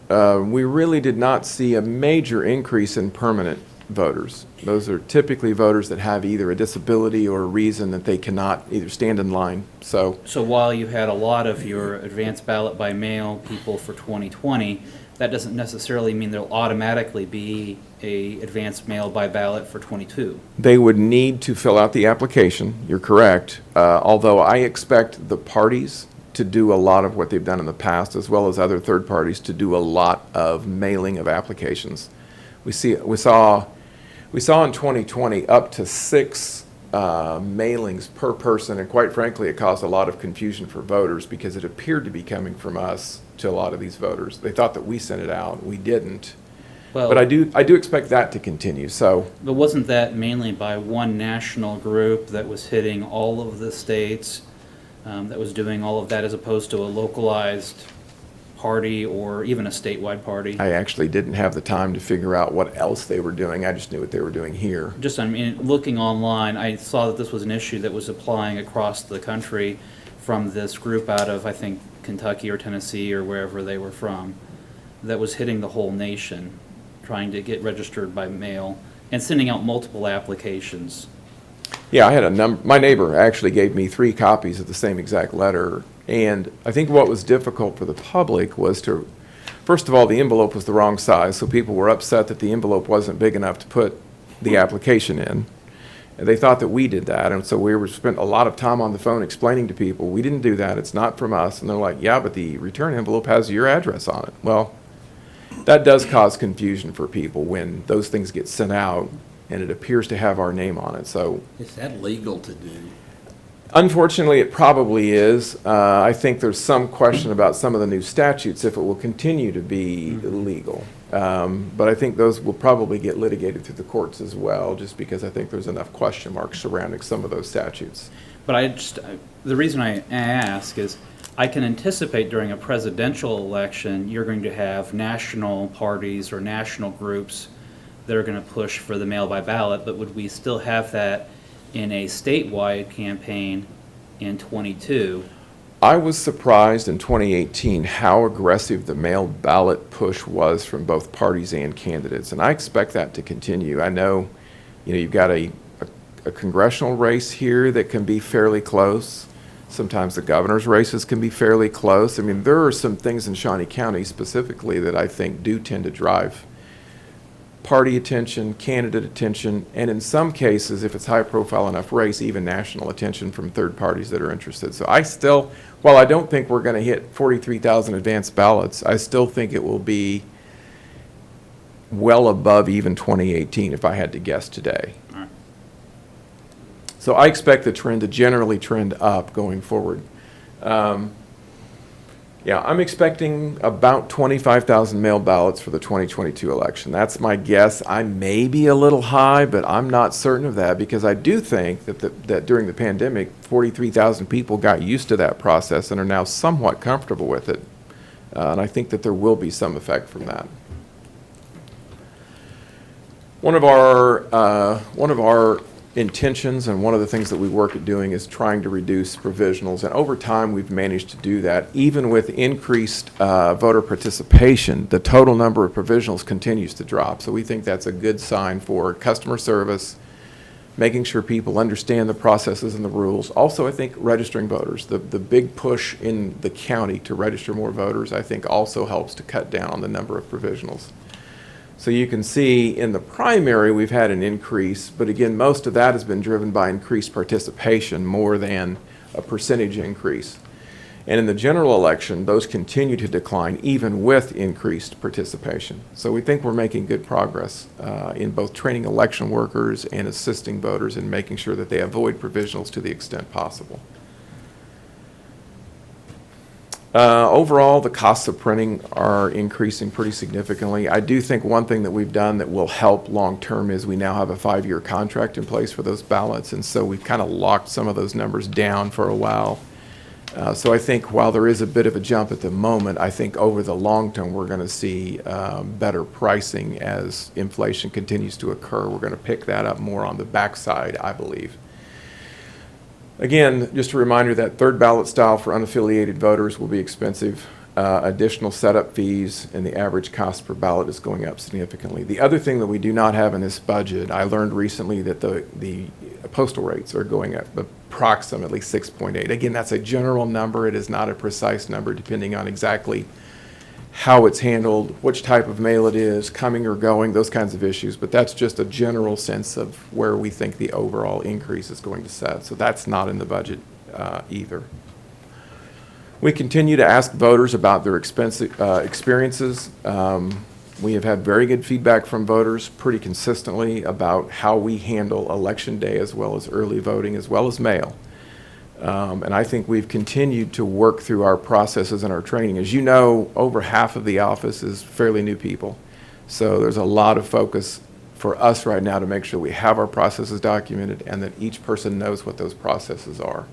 We really did not see a major increase in permanent voters. Those are typically voters that have either a disability or a reason that they cannot either stand in line. So while you had a lot of your advanced ballot by mail people for 2020, that doesn't necessarily mean there'll automatically be a advanced mail by ballot for 22. They would need to fill out the application, you're correct, although I expect the parties to do a lot of what they've done in the past, as well as other third parties to do a lot of mailing of applications. We saw in 2020 up to 6 mailings per person, and quite frankly, it caused a lot of confusion for voters because it appeared to be coming from us to a lot of these voters. They thought that we sent it out. We didn't. Well, but I do expect that to continue. So, but wasn't that mainly by one national group that was hitting all of the states, that was doing all of that, as opposed to a localized party or even a statewide party? I actually didn't have the time to figure out what else they were doing. I just knew what they were doing here. Just, I mean, looking online, I saw that this was an issue that was applying across the country from this group out of, I think, Kentucky or Tennessee or wherever they were from, that was hitting the whole nation, trying to get registered by mail and sending out multiple applications. Yeah, I had a my neighbor actually gave me 3 copies of the same exact letter. And I think what was difficult for the public was to, first of all, the envelope was the wrong size, so people were upset that the envelope wasn't big enough to put the application in. And they thought that we did that, and so we spent a lot of time on the phone explaining to people, we didn't do that, it's not from us. And they're like, yeah, but the return envelope has your address on it. Well, that does cause confusion for people when those things get sent out and it appears to have our name on it. So Is that legal to do? unfortunately, it probably is. I think there's some question about some of the new statutes, if it will continue to be illegal. But I think those will probably get litigated through the courts as well, just because I think there's enough question marks surrounding some of those statutes. But the reason I ask is, I can anticipate during a presidential election, you're going to have national parties or national groups that are going to push for the mail by ballot, but would we still have that in a statewide campaign in '22? I was surprised in 2018 how aggressive the mail ballot push was from both parties and candidates, and I expect that to continue. I know, you've got a congressional race here that can be fairly close. Sometimes the governor's races can be fairly close. I mean, there are some things in Shawnee County specifically that I think do tend to drive party attention, candidate attention, and in some cases, if it's high profile enough race, even national attention from third parties that are interested. So I still, while I don't think we're going to hit 43,000 advanced ballots, I still think it will be well above even 2018 if I had to guess today. All right. So I expect the trend to generally trend up going forward. Yeah, I'm expecting about 25,000 mail ballots for the 2022 election. That's my guess. I may be a little high, but I'm not certain of that because I do think that during the pandemic, 43,000 people got used to that process and are now somewhat comfortable with it. And I think that there will be some effect from that. One of our intentions and one of the things that we work at doing is trying to reduce provisionals, and over time we've managed to do that. Even with increased voter participation, the total number of provisionals continues to drop. So we think that's a good sign for customer service, making sure people understand the processes and the rules. Also, I think registering voters, the big push in the county to register more voters, I think also helps to cut down on the number of provisionals. So you can see in the primary we've had an increase, but again, most of that has been driven by increased participation more than a percentage increase. And in the general election, those continue to decline even with increased participation. So we think we're making good progress in both training election workers and assisting voters in making sure that they avoid provisionals to the extent possible. Overall, the costs of printing are increasing pretty significantly. I do think one thing that we've done that will help long-term is we now have a 5-year contract in place for those ballots, and so we've kind of locked some of those numbers down for a while. So I think while there is a bit of a jump at the moment, I think over the long term we're going to see better pricing as inflation continues to occur. We're going to pick that up more on the backside, I believe. Again, just a reminder that third ballot style for unaffiliated voters will be expensive. Additional setup fees and the average cost per ballot is going up significantly. The other thing that we do not have in this budget, I learned recently that the postal rates are going up approximately 6.8. Again, that's a general number. It is not a precise number depending on exactly how it's handled, which type of mail it is, coming or going, those kinds of issues. But that's just a general sense of where we think the overall increase is going to set. So that's not in the budget either. We continue to ask voters about their experiences. We have had very good feedback from voters pretty consistently about how we handle Election Day as well as early voting as well as mail. And I think we've continued to work through our processes and our training. As you know, over half of the office is fairly new people. So there's a lot of focus for us right now to make sure we have our processes documented and that each person knows what those processes are.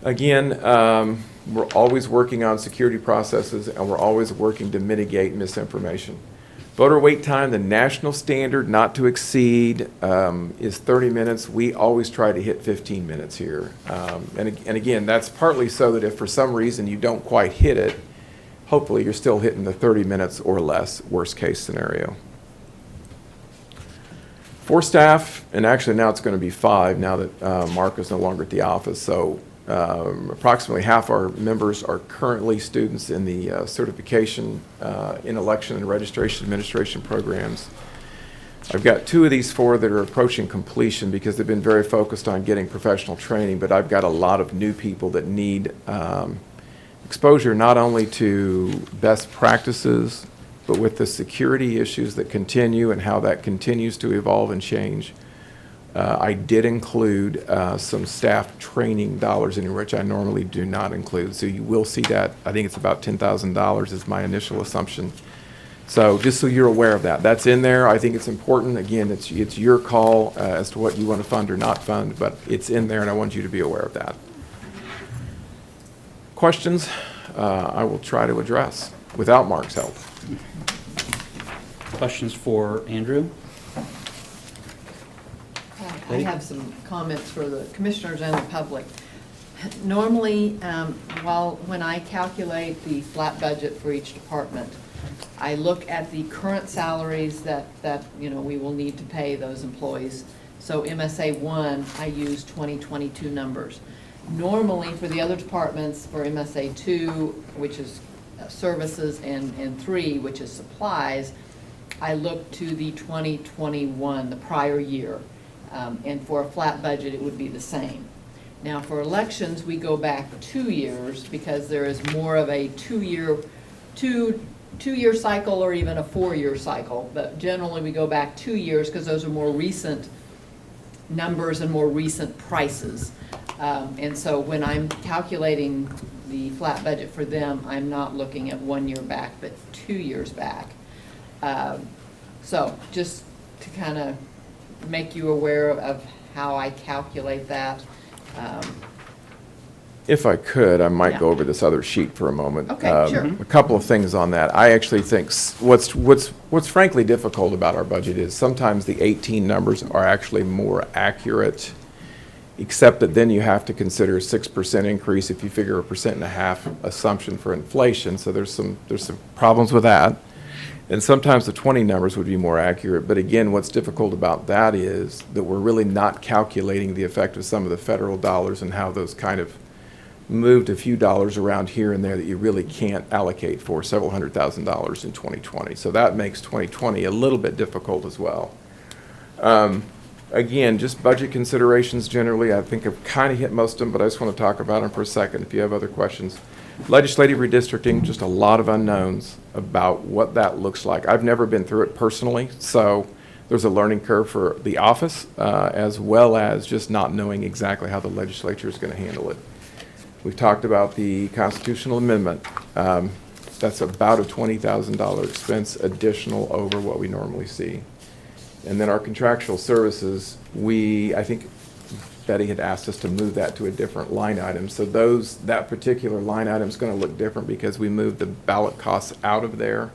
Again, we're always working on security processes, and we're always working to mitigate misinformation. Voter wait time, the national standard not to exceed is 30 minutes. We always try to hit 15 minutes here. And again, that's partly so that if for some reason you don't quite hit it, hopefully you're still hitting the 30 minutes or less, worst case scenario. 4 staff, and actually now it's going to be 5 now that Mark is no longer at the office. So approximately half our members are currently students in the certification in election and registration administration programs. I've got 2 of these 4 that are approaching completion because they've been very focused on getting professional training, but I've got a lot of new people that need exposure not only to best practices, but with the security issues that continue and how that continues to evolve and change. I did include some staff training dollars in here, which I normally do not include. So you will see that. I think it's about $10,000 is my initial assumption. So just so you're aware of that. That's in there. I think it's important. Again, it's your call as to what you want to fund or not fund, but it's in there, and I want you to be aware of that. Questions? I will try to address without Mark's help. Questions for Andrew? I have some comments for the commissioners and the public. Normally, when I calculate the flat budget for each department, I look at the current salaries that we will need to pay those employees. So MSA 1, I use 2022 numbers. Normally, for the other departments, for MSA 2, which is services, and 3, which is supplies, I look to the 2021, the prior year. And for a flat budget, it would be the same. Now, for elections, we go back 2 years because there is more of a two-year cycle or even a 4-year cycle. But generally, we go back 2 years because those are more recent numbers and more recent prices. And so when I'm calculating the flat budget for them, I'm not looking at 1 year back, but 2 years back. So just to kind of make you aware of how I calculate that. If I could, I might Yeah. go over this other sheet for a moment. Okay, sure. A couple of things on that. I actually think what's frankly difficult about our budget is sometimes the 18 numbers are actually more accurate, except that then you have to consider a 6% increase if you figure a 1.5% assumption for inflation. So there's some problems with that. And sometimes the 20 numbers would be more accurate. But again, what's difficult about that is that we're really not calculating the effect of some of the federal dollars and how those kind of moved a few dollars around here and there that you really can't allocate for several $100,000 in 2020. So that makes 2020 a little bit difficult as well. Again, just budget considerations generally. I think I've kind of hit most of them, but I just want to talk about them for a second if you have other questions. Legislative redistricting, just a lot of unknowns about what that looks like. I've never been through it personally, so there's a learning curve for the office, as well as just not knowing exactly how the legislature is going to handle it. We've talked about the constitutional amendment. That's about a $20,000 expense additional over what we normally see. And then our contractual services, I think Betty had asked us to move that to a different line item. So that particular line item is going to look different because we moved the ballot costs out of there.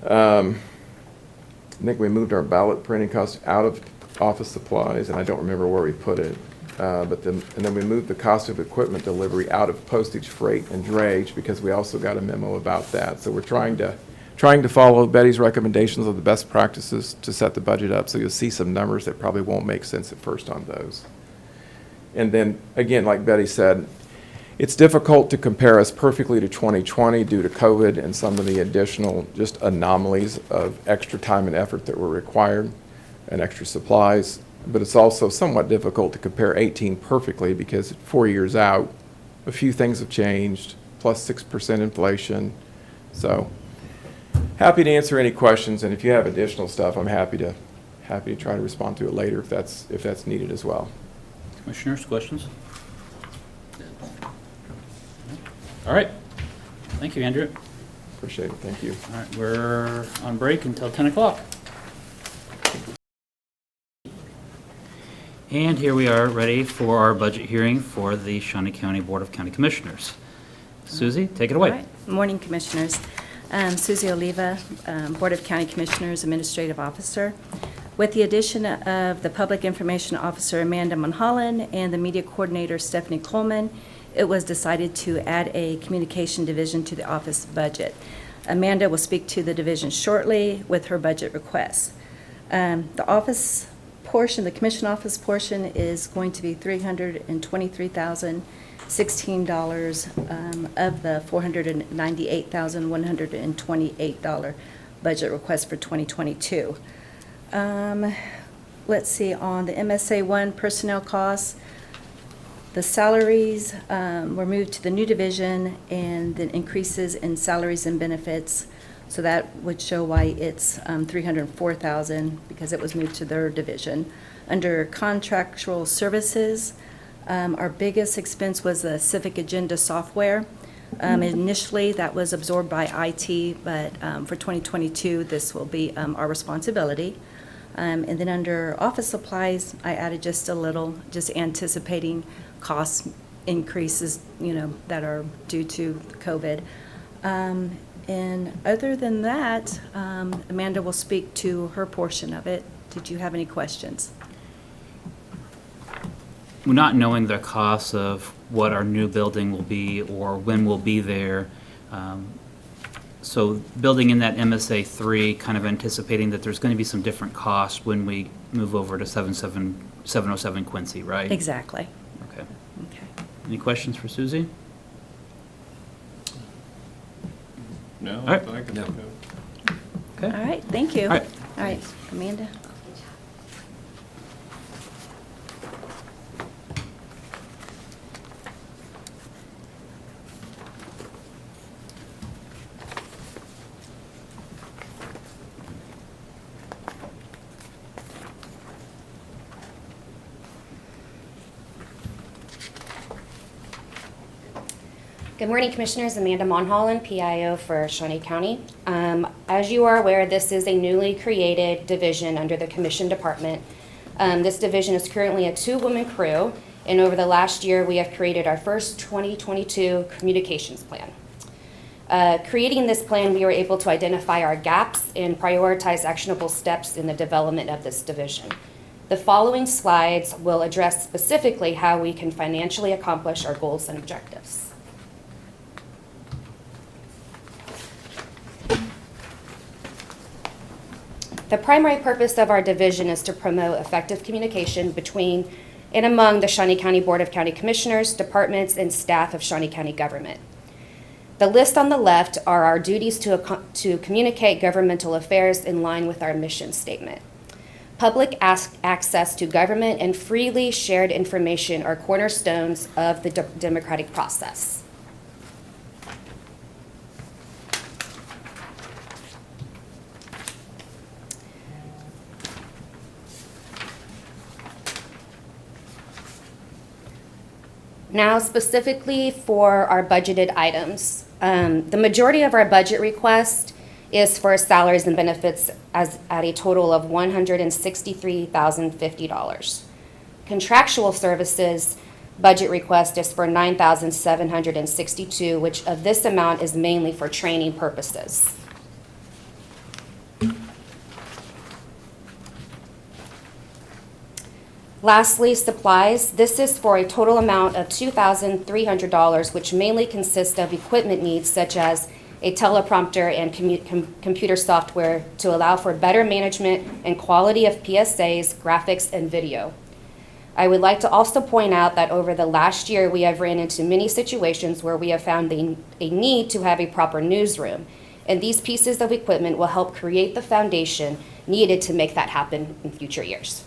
I think we moved our ballot printing costs out of office supplies, and I don't remember where we put it. And then we moved the cost of equipment delivery out of postage, freight, and drayage because we also got a memo about that. So we're trying to follow Betty's recommendations of the best practices to set the budget up. So you'll see some numbers that probably won't make sense at first on those. And then, again, like Betty said, it's difficult to compare us perfectly to 2020 due to COVID and some of the additional just anomalies of extra time and effort that were required and extra supplies. But it's also somewhat difficult to compare 18 perfectly because 4 years out, a few things have changed, plus 6% inflation. So happy to answer any questions, and if you have additional stuff, I'm happy to try to respond to it later if that's needed as well. Commissioners, questions? All right. Thank you, Andrew. Appreciate it. Thank you. All right, we're on break until 10 o'clock. And here we are, ready for our budget hearing for the Shawnee County Board of County Commissioners. Susie, take it All away. right. Morning, Commissioners. Susie Oliva, Board of County Commissioners, Administrative Officer. With the addition of the Public Information Officer Amanda Monholland and the Media Coordinator Stephanie Coleman, it was decided to add a Communication Division to the office budget. Amanda will speak to the division shortly with her budget requests. The office portion, the commission office portion, is going to be $323,016 of the $498,128 budget request for 2022. Let's see, on the MSA 1 personnel costs, the salaries were moved to the new division, and then increases in salaries and benefits. So that would show why it's $304,000, because it was moved to their division. Under contractual services, our biggest expense was the Civic Agenda software. Initially, that was absorbed by IT, but for 2022, this will be our responsibility. And then under office supplies, I added just a little, just anticipating cost increases, that are due to COVID. And other than that, Amanda will speak to her portion of it. Did you have any questions? Not knowing the cost of what our new building will be or when we'll be there, so building in that MSA 3, kind of anticipating that there's going to be some different costs when we move over to 707 Quincy, right? Exactly. Okay. Okay. Any questions for Susie? No, All right. I can think of. Okay. All right, thank you. All right. All right, Amanda? Good morning, Commissioners. Amanda Monholland, PIO for Shawnee County. As you are aware, this is a newly created division under the Commission Department. This division is currently a 2-woman crew, and over the last year, we have created our first 2022 communications plan. Creating this plan, we were able to identify our gaps and prioritize actionable steps in the development of this division. The following slides will address specifically how we can financially accomplish our goals and objectives. The primary purpose of our division is to promote effective communication between and among the Shawnee County Board of County Commissioners, departments, and staff of Shawnee County government. The list on the left are our duties to communicate governmental affairs in line with our mission statement. Public access to government and freely shared information are cornerstones of the democratic process. Now, specifically for our budgeted items, the majority of our budget request is for salaries and benefits at a total of $163,050. Contractual services budget request is for $9,762, which of this amount is mainly for training purposes. Lastly, supplies. This is for a total amount of $2,300, which mainly consists of equipment needs such as a teleprompter and computer software to allow for better management and quality of PSAs, graphics, and video. I would like to also point out that over the last year, we have ran into many situations where we have found a need to have a proper newsroom, and these pieces of equipment will help create the foundation needed to make that happen in future years.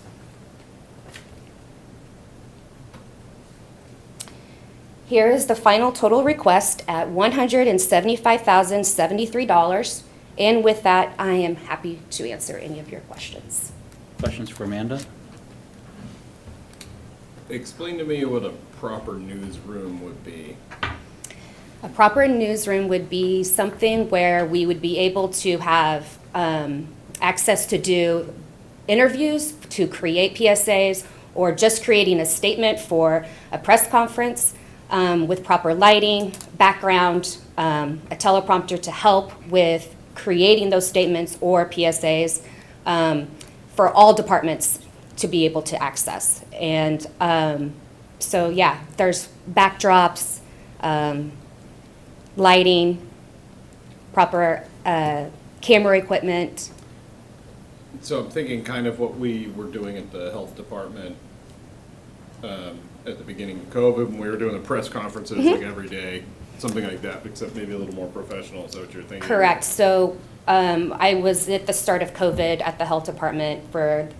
Here is the final total request at $175,073, and with that, I am happy to answer any of your questions. Questions for Amanda? Explain to me what a proper newsroom would be. A proper newsroom would be something where we would be able to have access to do interviews, to create PSAs, or just creating a statement for a press conference with proper lighting, background, a teleprompter to help with creating those statements or PSAs for all departments to be able to access. And so, yeah, there's backdrops, lighting, proper camera equipment. So I'm thinking kind of what we were doing at the health department at the beginning of COVID, when we were doing the press conferences like every day, something like that, except maybe a little more professional. Is that what you're thinking? Correct. So I was at the start of COVID at the health department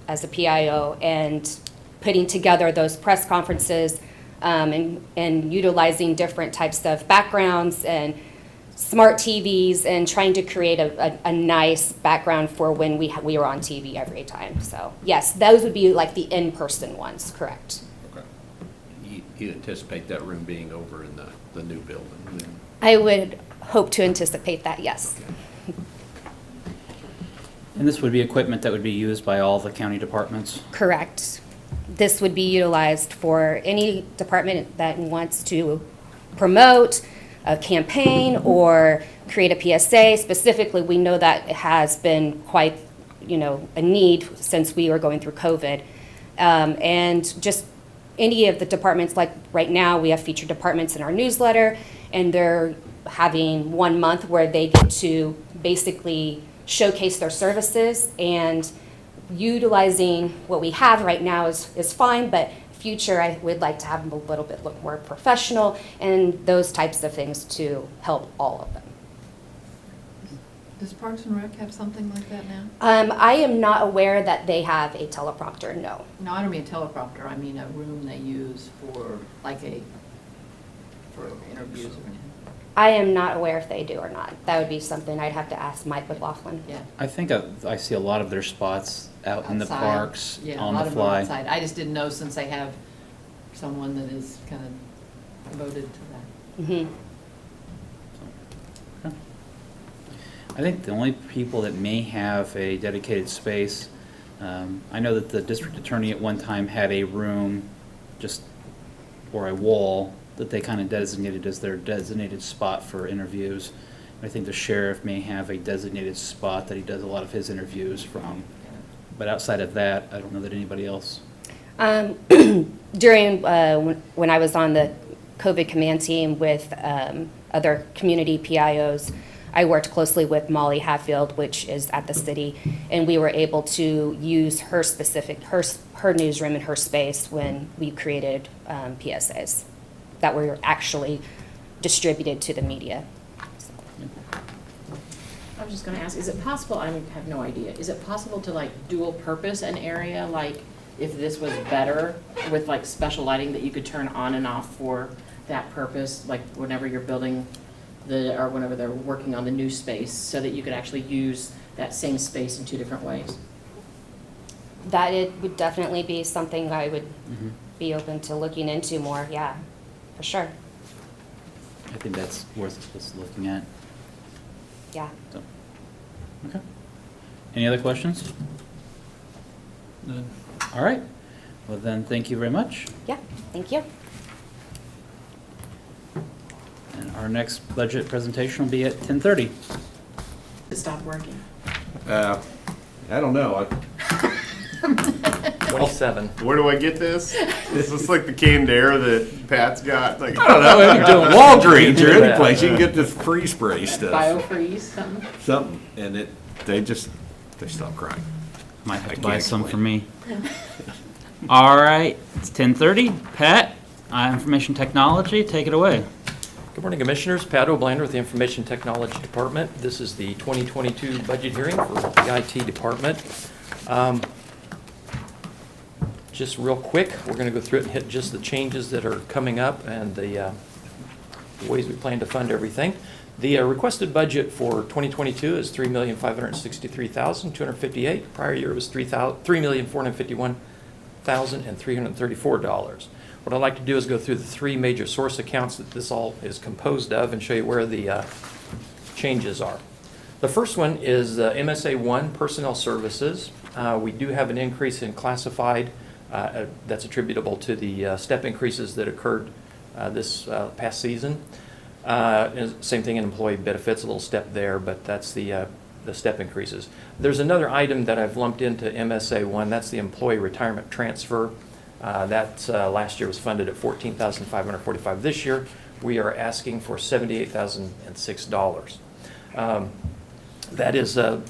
as a PIO and putting together those press conferences and utilizing different types of backgrounds and smart TVs and trying to create a nice background for when we were on TV every time. So yes, those would be like the in-person ones, correct. Okay. You anticipate that room being over in the new building? I would hope to anticipate that, yes. And this would be equipment that would be used by all the county departments? Correct. This would be utilized for any department that wants to promote a campaign or create a PSA. Specifically, we know that it has been quite, a need since we were going through COVID. And just any of the departments, like right now, we have featured departments in our newsletter, and they're having 1 month where they get to basically showcase their services, and utilizing what we have right now is fine, but future I would like to have them a little bit look more professional and those types of things to help all of them. Does Parks and Rec have something like that now? I am not aware that they have a teleprompter, no. No, I don't mean a teleprompter, I mean a room they use for interviews or anything. I am not aware if they do or not. That would be something I'd have to ask Mike McLaughlin. Yeah. I think I see a lot of their spots out in the Outside. parks, Yeah, on a lot the of them fly. outside. I just didn't know since they have someone that is kind of devoted to that. Mhm. I think the only people that may have a dedicated space, I know that the district attorney at one time had a room or a wall that they kind of designated as their designated spot for interviews. I think the sheriff may have a designated spot that he does a lot of his interviews from. But outside of that, I don't know that anybody else. During, when I was on the COVID command team with other community PIOs, I worked closely with Molly Hatfield, which is at the city, and we were able to use her newsroom and her space when we created PSAs that were actually distributed to the media. I was just gonna ask, is it possible, I have no idea, is it possible to like dual purpose an area, like if this was better with like special lighting that you could turn on and off for that purpose, like whenever you're building or whenever they're working on the new space, so that you could actually use that same space in two different ways? That it would definitely be something I would be open to looking into more, yeah, for sure, I think that's worth us looking at. yeah. So, okay. Any other questions? All right. Well then, thank you very much. Yeah, thank you. And our next budget presentation will be at 10:30. It stopped working. I don't know. 27. Where do I get this? Is this like the canned air that Pat's got? Like, I don't know. Walgreens or any place, you can get this free spray stuff. Biofreeze, something? Something, and they stop crying. Might have I to buy can't some explain. for me. All right, it's 10:30. Pat, Information Technology, take it away. Good morning, Commissioners. Pat O'Blander with the Information Technology Department. This is the 2022 budget hearing for the IT department. Just real quick, we're going to go through it and hit just the changes that are coming up and the ways we plan to fund everything. The requested budget for 2022 is $3,563,258. Prior year was $3,451,334. What I'd like to do is go through the three major source accounts that this all is composed of and show you where the changes are. The first one is MSA 1 Personnel Services. We do have an increase in classified That's attributable to the step increases that occurred this past season. And same thing in employee benefits, a little step there, but that's the step increases. There's another item that I've lumped into MSA1, that's the employee retirement transfer. That last year was funded at $14,545. This year, we are asking for $78,006. That is a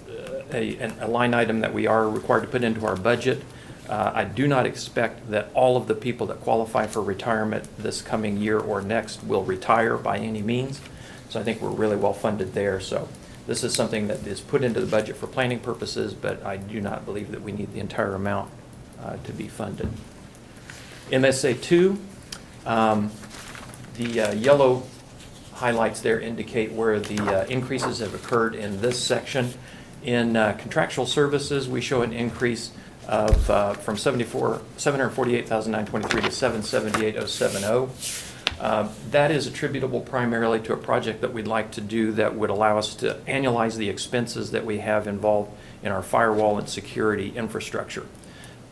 line item that we are required to put into our budget. I do not expect that all of the people that qualify for retirement this coming year or next will retire by any means. So I think we're really well funded there. So this is something that is put into the budget for planning purposes, but I do not believe that we need the entire amount to be funded. MSA2, the yellow highlights there indicate where the increases have occurred in this section. In contractual services, we show an increase of from $748,923 to $778,070. That is attributable primarily to a project that we'd like to do that would allow us to annualize the expenses that we have involved in our firewall and security infrastructure.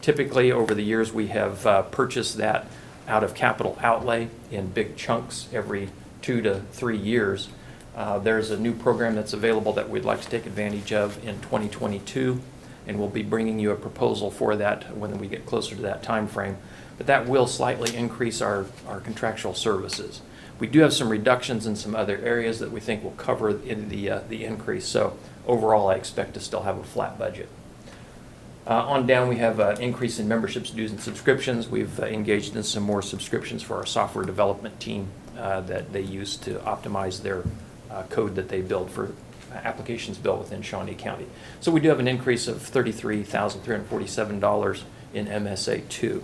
Typically, over the years, we have purchased that out of capital outlay in big chunks every 2 to 3 years. There's a new program that's available that we'd like to take advantage of in 2022, and we'll be bringing you a proposal for that when we get closer to that time frame. But that will slightly increase our contractual services. We do have some reductions in some other areas that we think will cover in the increase. So overall, I expect to still have a flat budget. On down, we have an increase in memberships, dues, and subscriptions. We've engaged in some more subscriptions for our software development team that they use to optimize their code that they build for applications built within Shawnee County. So we do have an increase of $33,347 in MSA2.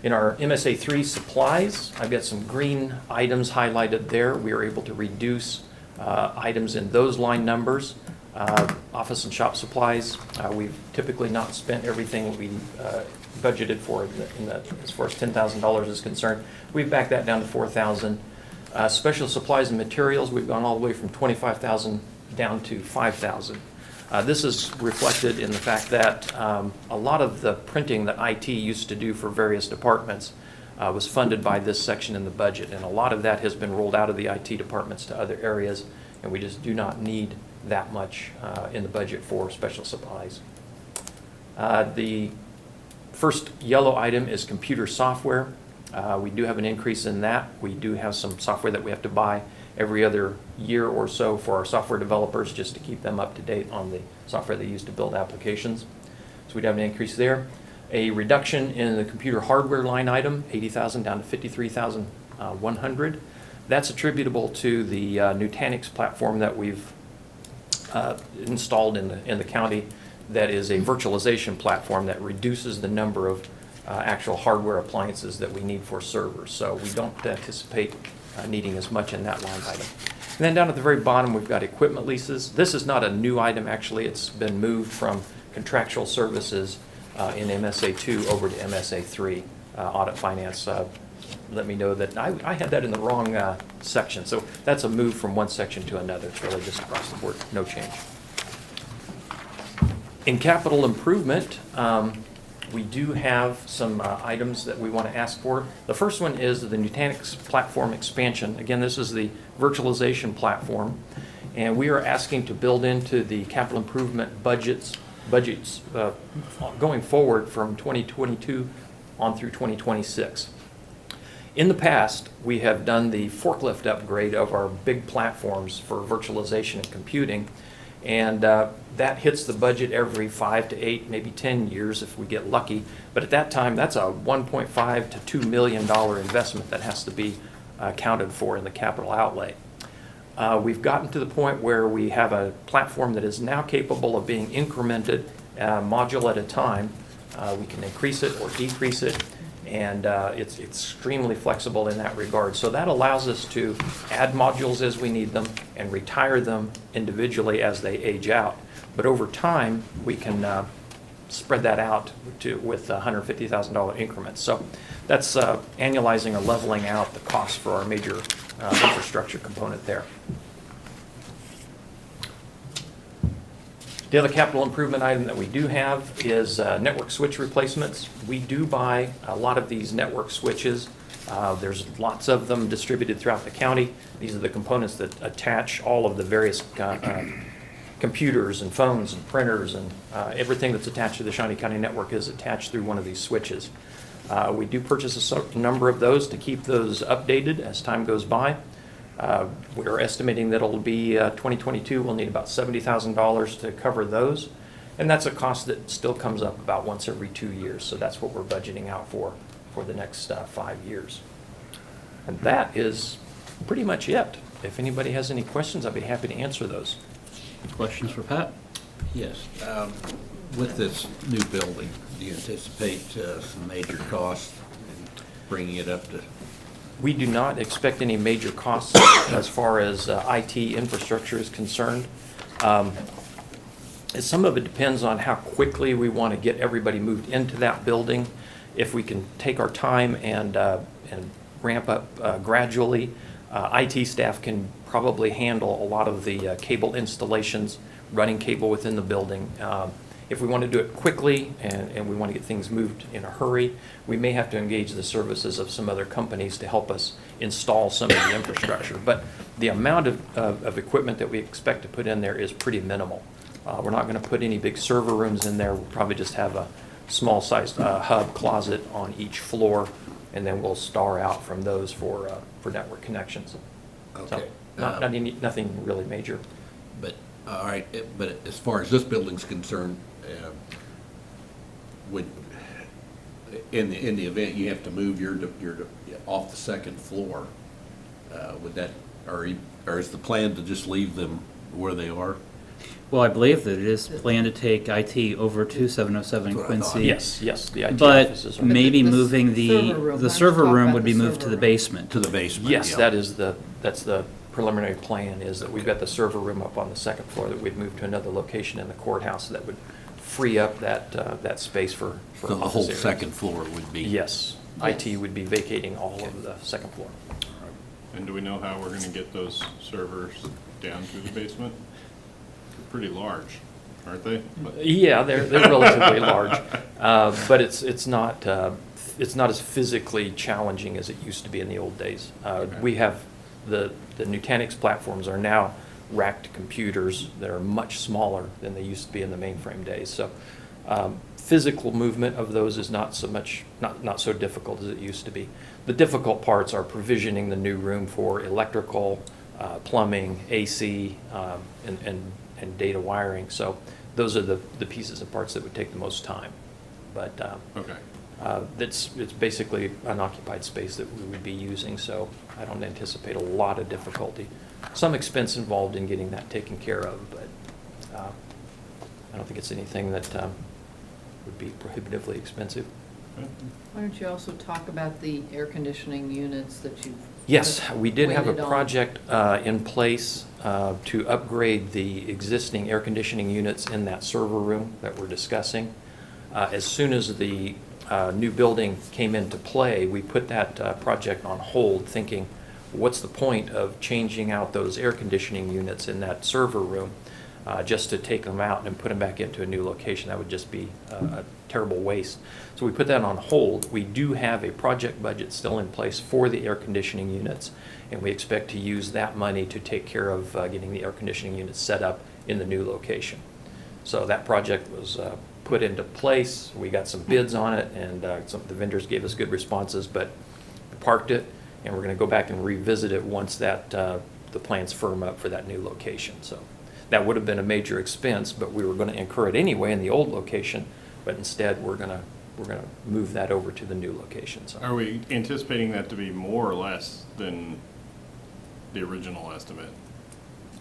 In our MSA3 supplies, I've got some green items highlighted there. We are able to reduce items in those line numbers. Office and shop supplies, we've typically not spent everything we budgeted for as far as $10,000 is concerned. We've backed that down to $4,000. Special supplies and materials, we've gone all the way from $25,000 down to $5,000. This is reflected in the fact that a lot of the printing that IT used to do for various departments was funded by this section in the budget, and a lot of that has been rolled out of the IT departments to other areas, and we just do not need that much in the budget for special supplies. The first yellow item is computer software. We do have an increase in that. We do have some software that we have to buy every other year or so for our software developers just to keep them up to date on the software they use to build applications. So we'd have an increase there. A reduction in the computer hardware line item, $80,000 down to $53,100. That's attributable to the Nutanix platform that we've installed in the county. That is a virtualization platform that reduces the number of actual hardware appliances that we need for servers. So we don't anticipate needing as much in that line item. And then down at the very bottom, we've got equipment leases. This is not a new item, actually. It's been moved from contractual services in MSA2 over to MSA3, audit finance. Let me know that I had that in the wrong section. So that's a move from one section to another. It's really just across the board, no change. In capital improvement, we do have some items that we want to ask for. The first one is the Nutanix platform expansion. Again, this is the virtualization platform, and we are asking to build into the capital improvement budgets going forward from 2022 on through 2026. In the past, we have done the forklift upgrade of our big platforms for virtualization and computing, and that hits the budget every 5 to 8, maybe 10 years if we get lucky. But at that time, that's a $1.5 to $2 million investment that has to be accounted for in the capital outlay. We've gotten to the point where we have a platform that is now capable of being incremented module at a time. We can increase it or decrease it, and it's extremely flexible in that regard. So that allows us to add modules as we need them and retire them individually as they age out. But over time, we can spread that out with $150,000 increments. So that's annualizing or leveling out the cost for our major infrastructure component there. The other capital improvement item that we do have is network switch replacements. We do buy a lot of these network switches. There's lots of them distributed throughout the county. These are the components that attach all of the various computers and phones and printers, and everything that's attached to the Shawnee County network is attached through one of these switches. We do purchase a number of those to keep those updated as time goes by. We're estimating that it'll be 2022, we'll need about $70,000 to cover those. And that's a cost that still comes up about once every 2 years. So that's what we're budgeting out for the next 5 years. And that is pretty much it. If anybody has any questions, I'd be happy to answer those. Questions for Pat? Yes. With this new building, do you anticipate some major costs in bringing it up to? We do not expect any major costs as far as IT infrastructure is concerned. Some of it depends on how quickly we want to get everybody moved into that building. If we can take our time and ramp up gradually, IT staff can probably handle a lot of the cable installations, running cable within the building. If we want to do it quickly and we want to get things moved in a hurry, we may have to engage the services of some other companies to help us install some of the infrastructure. But the amount of equipment that we expect to put in there is pretty minimal. We're not going to put any big server rooms in there. We'll probably just have a small-sized hub closet on each floor, and then we'll star out from those for network connections. Okay. So nothing really major. But, all right, but as far as this building's concerned, would, in the event you have to move your off the second floor, would that, or is the plan to just leave them where they are? Well, I believe that it is planned to take IT over to 707 That's what I thought. Quincy. Yes, the IT But offices are. maybe The moving server room. Why the don't server you talk room about would be the moved to server the room? basement. To the basement? Yes, yeah. that's the preliminary plan, is that we've got the server room up on the second floor that we'd move to another location in the courthouse that would free up that space for So the office whole areas. second floor would be? Yes, Yes. IT would be vacating all of the second floor. And do we know how we're going to get those servers down to the basement? They're pretty large, aren't they? Yeah, they're relatively large, but it's not as physically challenging as it used to be in the old days. We have the Nutanix platforms are now racked computers that are much smaller than they used to be in the mainframe days. So physical movement of those is not so difficult as it used to be. The difficult parts are provisioning the new room for electrical, plumbing, AC, and data wiring. So those are the pieces and parts that would take the most time. But Okay. it's basically an occupied space that we would be using, so I don't anticipate a lot of difficulty. Some expense involved in getting that taken care of, but I don't think it's anything that would be prohibitively expensive. Why don't you also talk about the air conditioning units that you've? Yes, we did have a waited on? project in place to upgrade the existing air conditioning units in that server room that we're discussing. As soon as the new building came into play, we put that project on hold, thinking, what's the point of changing out those air conditioning units in that server room just to take them out and put them back into a new location? That would just be a terrible waste. So we put that on hold. We do have a project budget still in place for the air conditioning units, and we expect to use that money to take care of getting the air conditioning units set up in the new location. So that project was put into place. We got some bids on it, and some of the vendors gave us good responses, but we parked it, and we're going to go back and revisit it once that the plans firm up for that new location. So that would have been a major expense, but we were going to incur it anyway in the old location, but instead we're going to move that over to the new location. So Are we anticipating that to be more or less than the original estimate?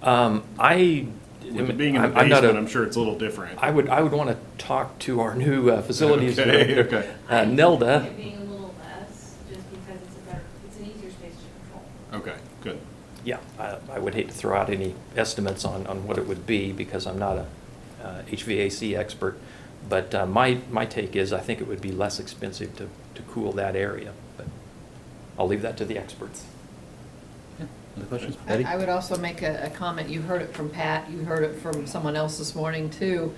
With it being in the basement, I'm sure it's a little different. I would want to talk to our new facilities Okay, director, okay. Nelda. It being a little less, just because it's an easier space to control. Okay, good. Yeah, I would hate to throw out any estimates on what it would be, because I'm not a HVAC expert, but my take is I think it would be less expensive to cool that area, but I'll leave that to the experts. Other questions? I Betty? I would also make a comment, you heard it from Pat, you heard it from someone else this morning too,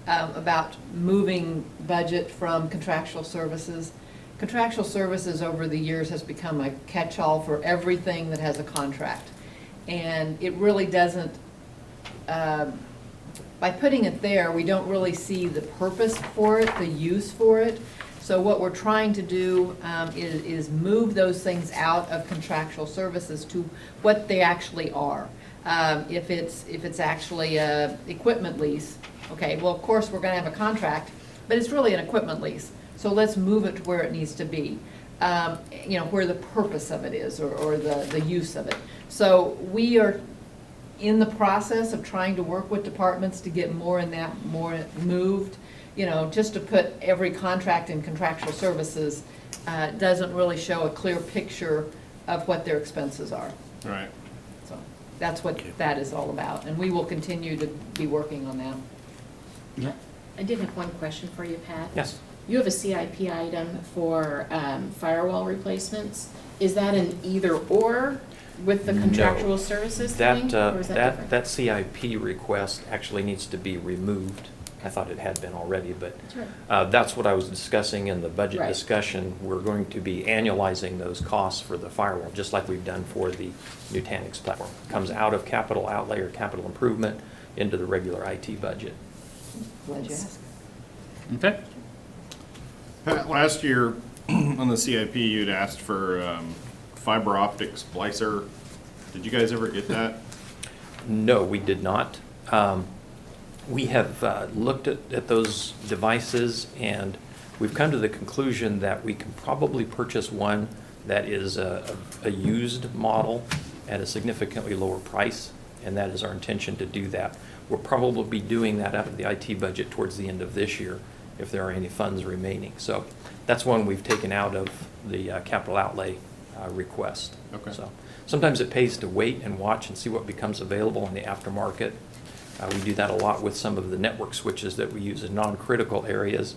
about moving budget from contractual services. Contractual services over the years has become a catch-all for everything that has a contract. And it really doesn't, by putting it there, we don't really see the purpose for it, the use for it. So what we're trying to do is move those things out of contractual services to what they actually are. If it's actually a equipment lease, okay, well, of course, we're gonna have a contract, but it's really an equipment lease. So let's move it to where it needs to be, you know, where the purpose of it is, or the use of it. So we are in the process of trying to work with departments to get more moved. You know, just to put every contract in contractual services doesn't really show a clear picture of what their expenses are. Right. So that's what that is all about, and we will continue to be working on that. Yeah. I did have one question for you, Pat. Yes. You have a CIP item for firewall replacements. Is that an either/or with the No. contractual services thing? Or is that different? That CIP request actually needs to be removed. I thought it had been already, but That's right. that's what I was discussing in the budget Right. discussion. We're going to be annualizing those costs for the firewall, just like we've done for the Nutanix platform. Comes out of capital outlay or capital improvement into the regular IT budget. Glad you asked. Okay. Pat, last year on the CIP, you'd asked for fiber optic splicer. Did you guys ever get that? No, we did not. We have looked at those devices, and we've come to the conclusion that we can probably purchase one that is a used model at a significantly lower price, and that is our intention to do that. We'll probably be doing that out of the IT budget towards the end of this year, if there are any funds remaining. So that's one we've taken out of the capital outlay request. Okay. So sometimes it pays to wait and watch and see what becomes available in the aftermarket. We do that a lot with some of the network switches that we use in non-critical areas.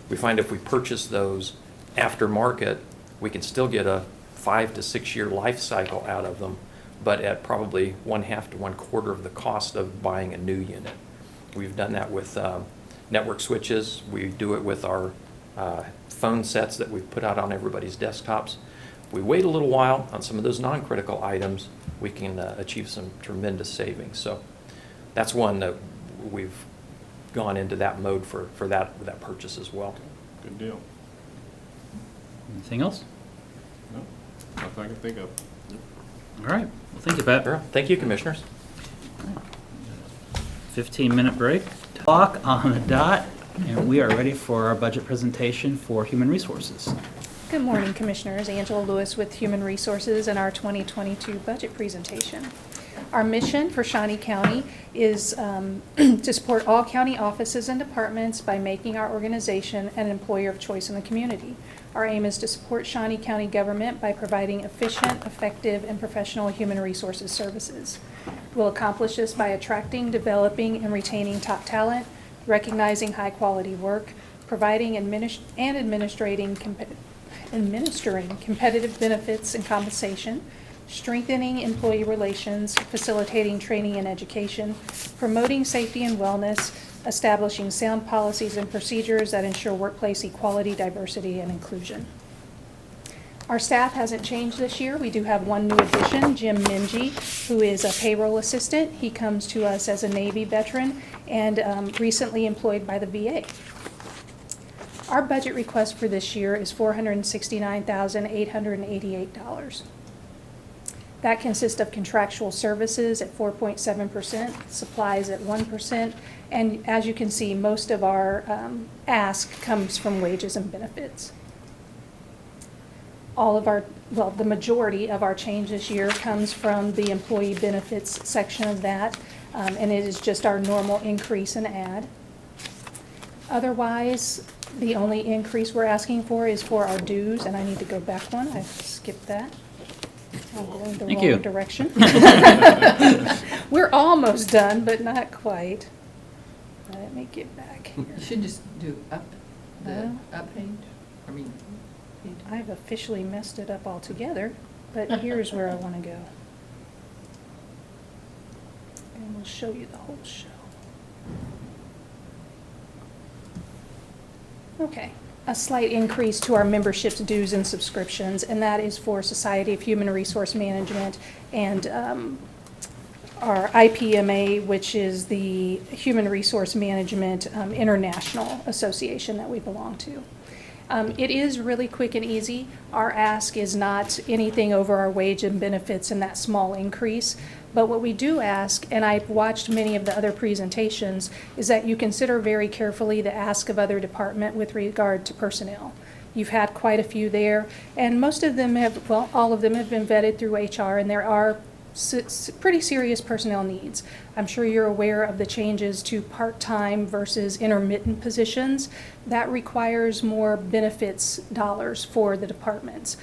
We find if we purchase those aftermarket, we can still get a 5 to 6 year life cycle out of them, but at probably 1/2 to 1/4 of the cost of buying a new unit. We've done that with network switches. We do it with our phone sets that we've put out on everybody's desktops. If we wait a little while on some of those non-critical items, we can achieve some tremendous savings. So that's one that we've gone into that mode for that purchase as well. Good deal. Anything else? No, nothing I can think of. All right. Well, thank you, Pat. Sure. Thank you, Commissioners. 15-minute break. Clock on the dot, and we are ready for our budget presentation for Human Resources. Good morning, Commissioners. Angela Lewis with Human Resources and our 2022 budget presentation. Our mission for Shawnee County is to support all county offices and departments by making our organization an employer of choice in the community. Our aim is to support Shawnee County government by providing efficient, effective, and professional human resources services. We'll accomplish this by attracting, developing, and retaining top talent, recognizing high-quality work, providing and administering competitive benefits and compensation, strengthening employee relations, facilitating training and education, promoting safety and wellness, establishing sound policies and procedures that ensure workplace equality, diversity, and inclusion. Our staff hasn't changed this year. We do have one new addition, Jim Minji, who is a payroll assistant. He comes to us as a Navy veteran and recently employed by the VA. Our budget request for this year is $469,888. That consists of contractual services at 4.7%, supplies at 1%, and as you can see, most of our ask comes from wages and benefits. The majority of our change this year comes from the employee benefits section of that, and it is just our normal increase and add. Otherwise, the only increase we're asking for is for our dues, and I need to go back one. I skipped that. I'm going the Thank you. wrong direction. We're almost done, but not quite. Let me get back here. You should just do up, the Well. up page, I mean, page. I've officially messed it up altogether, but here's where I want to go. and we'll show you the whole show. Okay, a slight increase to our memberships, dues, and subscriptions, and that is for Society of Human Resource Management and our IPMA, which is the Human Resource Management International Association that we belong to. It is really quick and easy. Our ask is not anything over our wage and benefits and that small increase. But what we do ask, and I've watched many of the other presentations, is that you consider very carefully the ask of other department with regard to personnel. You've had quite a few there, and most of them have, well, all of them have been vetted through HR, and there are pretty serious personnel needs. I'm sure you're aware of the changes to part-time versus intermittent positions. That requires more benefits dollars for the departments.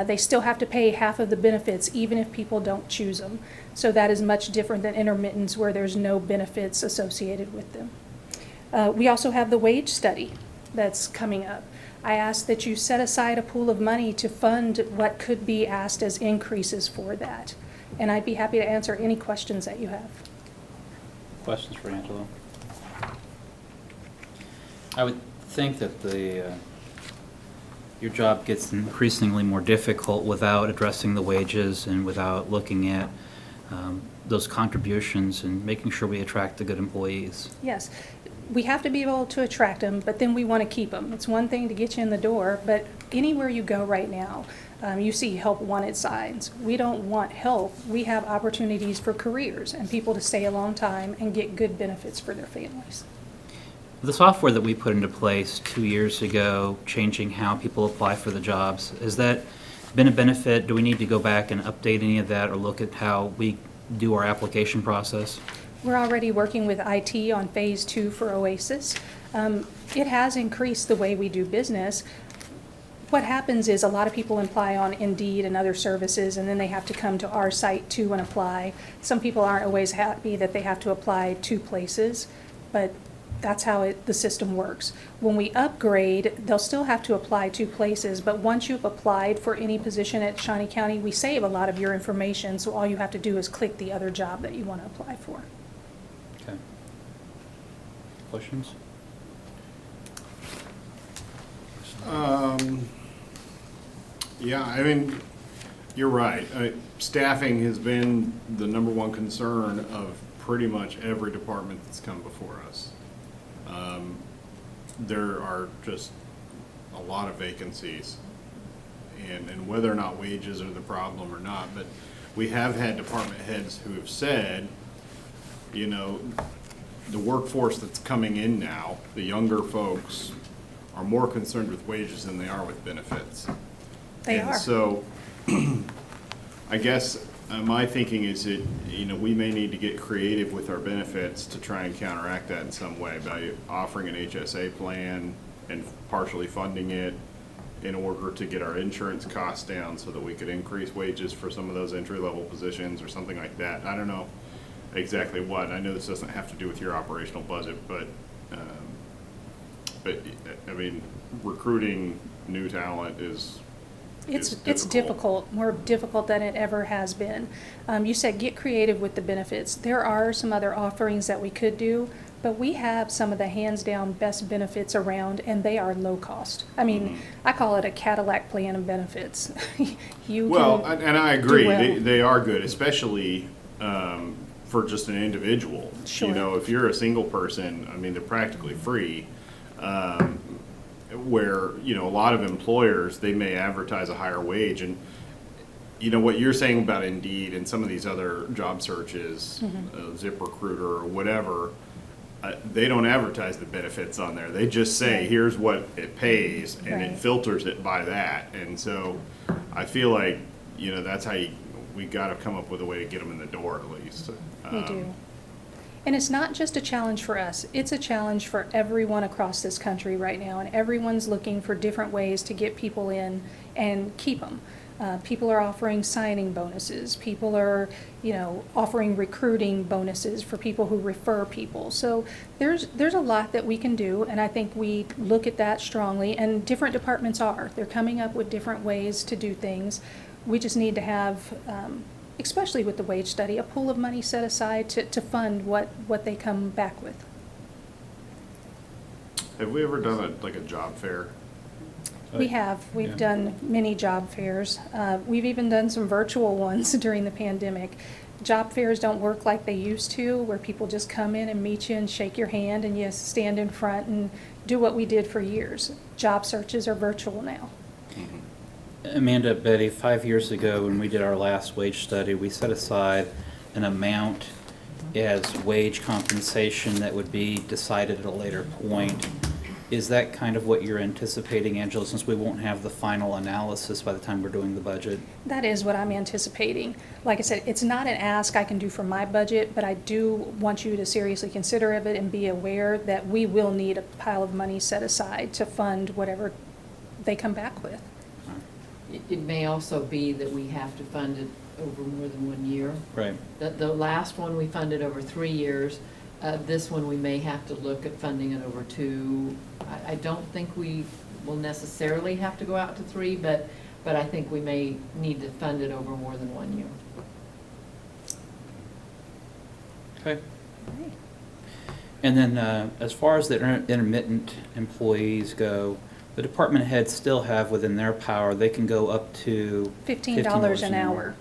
They still have to pay half of the benefits even if people don't choose them. So that is much different than intermittents where there's no benefits associated with them. We also have the wage study that's coming up. I ask that you set aside a pool of money to fund what could be asked as increases for that. And I'd be happy to answer any questions that you have. Questions for Angela? I would think that your job gets increasingly more difficult without addressing the wages and without looking at those contributions and making sure we attract the good employees. Yes, we have to be able to attract them, but then we want to keep them. It's one thing to get you in the door, but anywhere you go right now, you see help wanted signs. We don't want help. We have opportunities for careers and people to stay a long time and get good benefits for their families. The software that we put into place 2 years ago, changing how people apply for the jobs, has that been a benefit? Do we need to go back and update any of that or look at how we do our application process? We're already working with IT on phase 2 for OASIS. It has increased the way we do business. What happens is a lot of people apply on Indeed and other services, and then they have to come to our site too and apply. Some people aren't always happy that they have to apply 2 places, but that's how the system works. When we upgrade, they'll still have to apply 2 places, but once you've applied for any position at Shawnee County, we save a lot of your information, so all you have to do is click the other job that you want to apply for. Okay. Questions? Yeah, I mean, you're right. Staffing has been the #1 concern of pretty much every department that's come before us. There are just a lot of vacancies, and whether or not wages are the problem or not, but we have had department heads who have said, you know, the workforce that's coming in now, the younger folks, are more concerned with wages than they are with benefits. They And are. so, I guess my thinking is that, you know, we may need to get creative with our benefits to try and counteract that in some way by offering an HSA plan and partially funding it in order to get our insurance costs down so that we could increase wages for some of those entry-level positions or something like that. I don't know exactly what. I know this doesn't have to do with your operational budget, but I mean, recruiting new talent is It's difficult, more difficult than it ever has been. You said get creative with the benefits. There are some other offerings that we could do, but we have some of the hands-down best benefits around, and they are low cost. I mean, I call it a Cadillac plan of benefits. Well, and I agree, do well. they are good, especially for just an individual. Sure. You know, if you're a single person, I mean, they're practically free. Where, you know, a lot of employers, they may advertise a higher wage, and, you know, what you're saying about Indeed and some of these other job searches, ZipRecruiter or whatever, they don't advertise the benefits on there. They just say, Right. here's what it pays, and Right. it filters it by that. And so I feel like, you know, that's how we got to come up with a way to get them in the door at least. We do. And it's not just a challenge for us, it's a challenge for everyone across this country right now, and everyone's looking for different ways to get people in and keep them. People are offering signing bonuses, people are, you know, offering recruiting bonuses for people who refer people. So there's a lot that we can do, and I think we look at that strongly, and different departments are. They're coming up with different ways to do things. We just need to have especially with the wage study, a pool of money set aside to fund what they come back with. Have we ever done like a job fair? We have. We've done many job fairs. We've even done some virtual ones during the pandemic. Job fairs don't work like they used to, where people just come in and meet you and shake your hand and you stand in front and do what we did for years. Job searches are virtual now. Amanda, Betty, 5 years ago, when we did our last wage study, we set aside an amount as wage compensation that would be decided at a later point. Is that kind of what you're anticipating, Angela, since we won't have the final analysis by the time we're doing the budget? That is what I'm anticipating. Like I said, it's not an ask I can do for my budget, but I do want you to seriously consider of it and be aware that we will need a pile of money set aside to fund whatever they come back with. It may also be that we have to fund it over more than 1 year. Right. The last one we funded over 3 years. This one, we may have to look at funding it over 2. I don't think we will necessarily have to go out to 3, but I think we may need to fund it over more than 1 year. Okay. And then as far as the intermittent employees go, the department heads still have within their power, they can go up to $15 an hour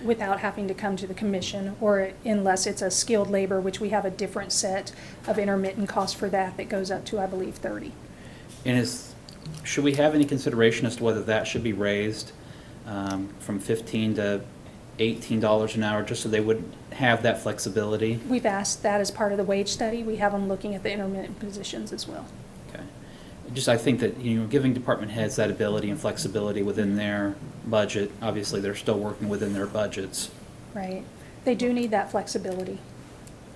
without having to come to the commission, or unless it's a skilled labor, which we have a different set of intermittent costs for that goes up to, I believe, 30. And should we have any consideration as to whether that should be raised from $15 to $18 an hour, just so they would have that flexibility? We've asked that as part of the wage study. We have them looking at the intermittent positions as well. Okay. Just, I think that, giving department heads that ability and flexibility within their budget, obviously they're still working within their budgets. Right. They do need that flexibility.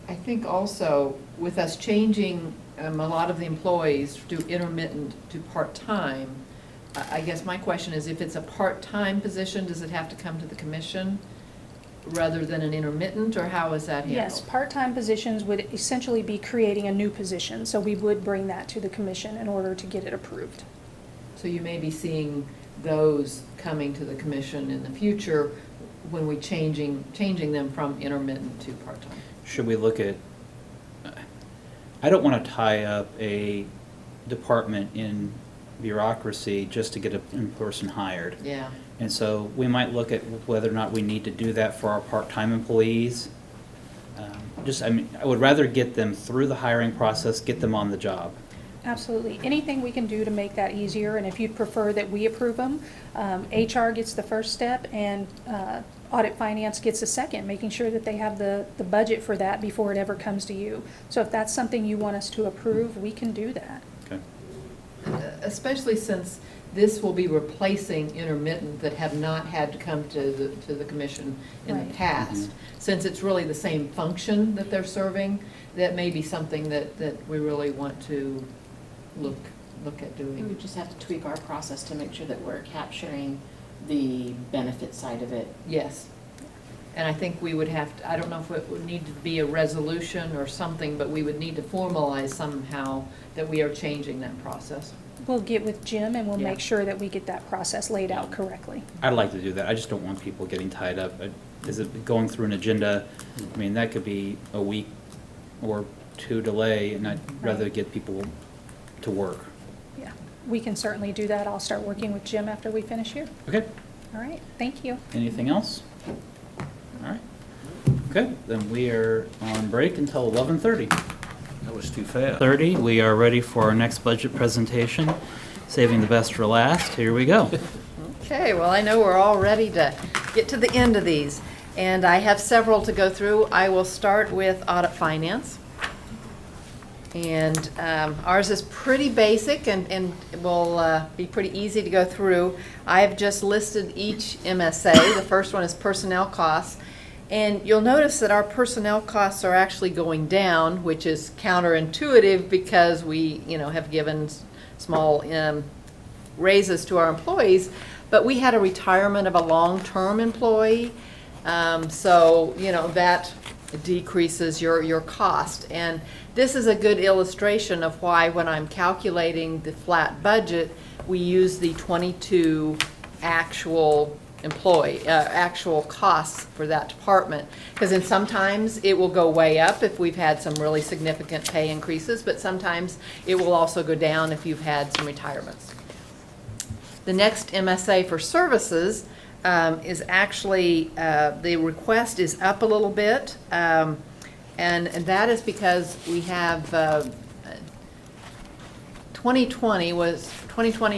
I think also with us changing a lot of the employees to intermittent to part-time, I guess my question is, if it's a part-time position, does it have to come to the commission rather than an intermittent, or how is that handled? Yes, part-time positions would essentially be creating a new position, so we would bring that to the commission in order to get it approved. So you may be seeing those coming to the commission in the future when we changing them from intermittent to part-time. Should we look at, I don't want to tie up a department in bureaucracy just to get a person hired. Yeah. And so we might look at whether or not we need to do that for our part-time employees. I would rather get them through the hiring process, get them on the job. Absolutely. Anything we can do to make that easier, and if you'd prefer that we approve them, HR gets the first step, and Audit Finance gets the second, making sure that they have the budget for that before it ever comes to you. So if that's something you want us to approve, we can do that. Okay. Especially since this will be replacing intermittent that have not had to come to the commission in the Right. past. Since it's really the same function that they're serving, that may be something that we really want to look at We doing. would just have to tweak our process to make sure that we're capturing the benefit side of it. Yes. And I think we would have to, I don't know if it would need to be a resolution or something, but we would need to formalize somehow that we are changing that process. We'll get with Jim, and we'll Yeah. make sure that we get that process laid out correctly. I'd like to do that. I just don't want people getting tied up. Is it going through an agenda? I mean, that could be a week or 2 delay, and I'd rather get people to work. Yeah, we can certainly do that. I'll start working with Jim after we finish here. Okay. All right, thank you. Anything else? All right. Okay, then we are on break until 11:30. That was too fast. 30, we are ready for our next budget presentation. Saving the best for last. Here we go. Okay, well, I know we're all ready to get to the end of these, and I have several to go through. I will start with Audit Finance. And ours is pretty basic and will be pretty easy to go through. I've just listed each MSA. The first one is personnel costs. And you'll notice that our personnel costs are actually going down, which is counterintuitive because we, have given small raises to our employees. But we had a retirement of a long-term employee, so that decreases your cost. And this is a good illustration of why, when I'm calculating the flat budget, we use the 22 actual actual costs for that department. Because then sometimes it will go way up if we've had some really significant pay increases, but sometimes it will also go down if you've had some retirements. The next MSA for services is actually, the request is up a little bit, and that is because we have 2020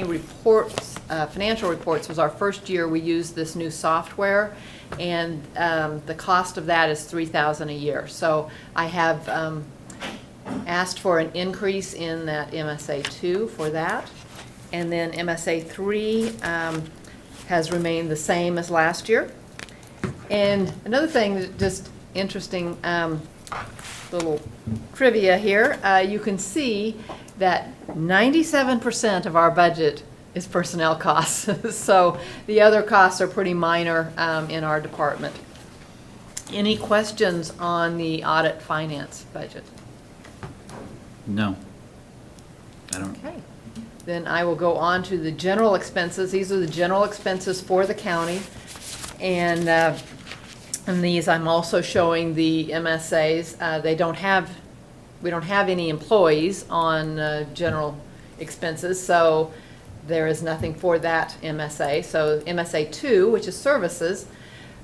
reports, financial reports was our first year we used this new software, and the cost of that is $3,000 a year. So I have asked for an increase in that MSA 2 for that, and then MSA 3 has remained the same as last year. And another thing that just interesting, little trivia here, you can see that 97% of our budget is personnel costs. So the other costs are pretty minor in our department. Any questions on the audit finance budget? No. I don't. Okay. Then I will go on to the general expenses. These are the general expenses for the county. And these I'm also showing the MSAs. We don't have any employees on general expenses, so there is nothing for that MSA. So MSA 2, which is services,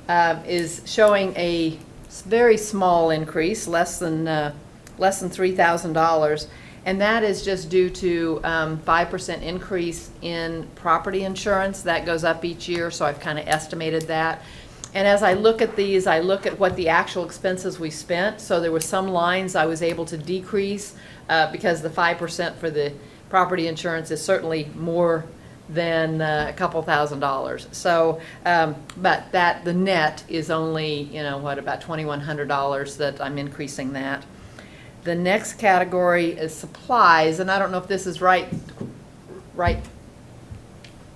is showing a very small increase, less than $3,000. And that is just due to 5% increase in property insurance. That goes up each year, so I've kind of estimated that. And as I look at these, I look at what the actual expenses we spent. So there were some lines I was able to decrease because the 5% for the property insurance is certainly more than a couple $1,000s. So, but the net is only, about $2,100 that I'm increasing that. The next category is supplies, and I don't know if this is right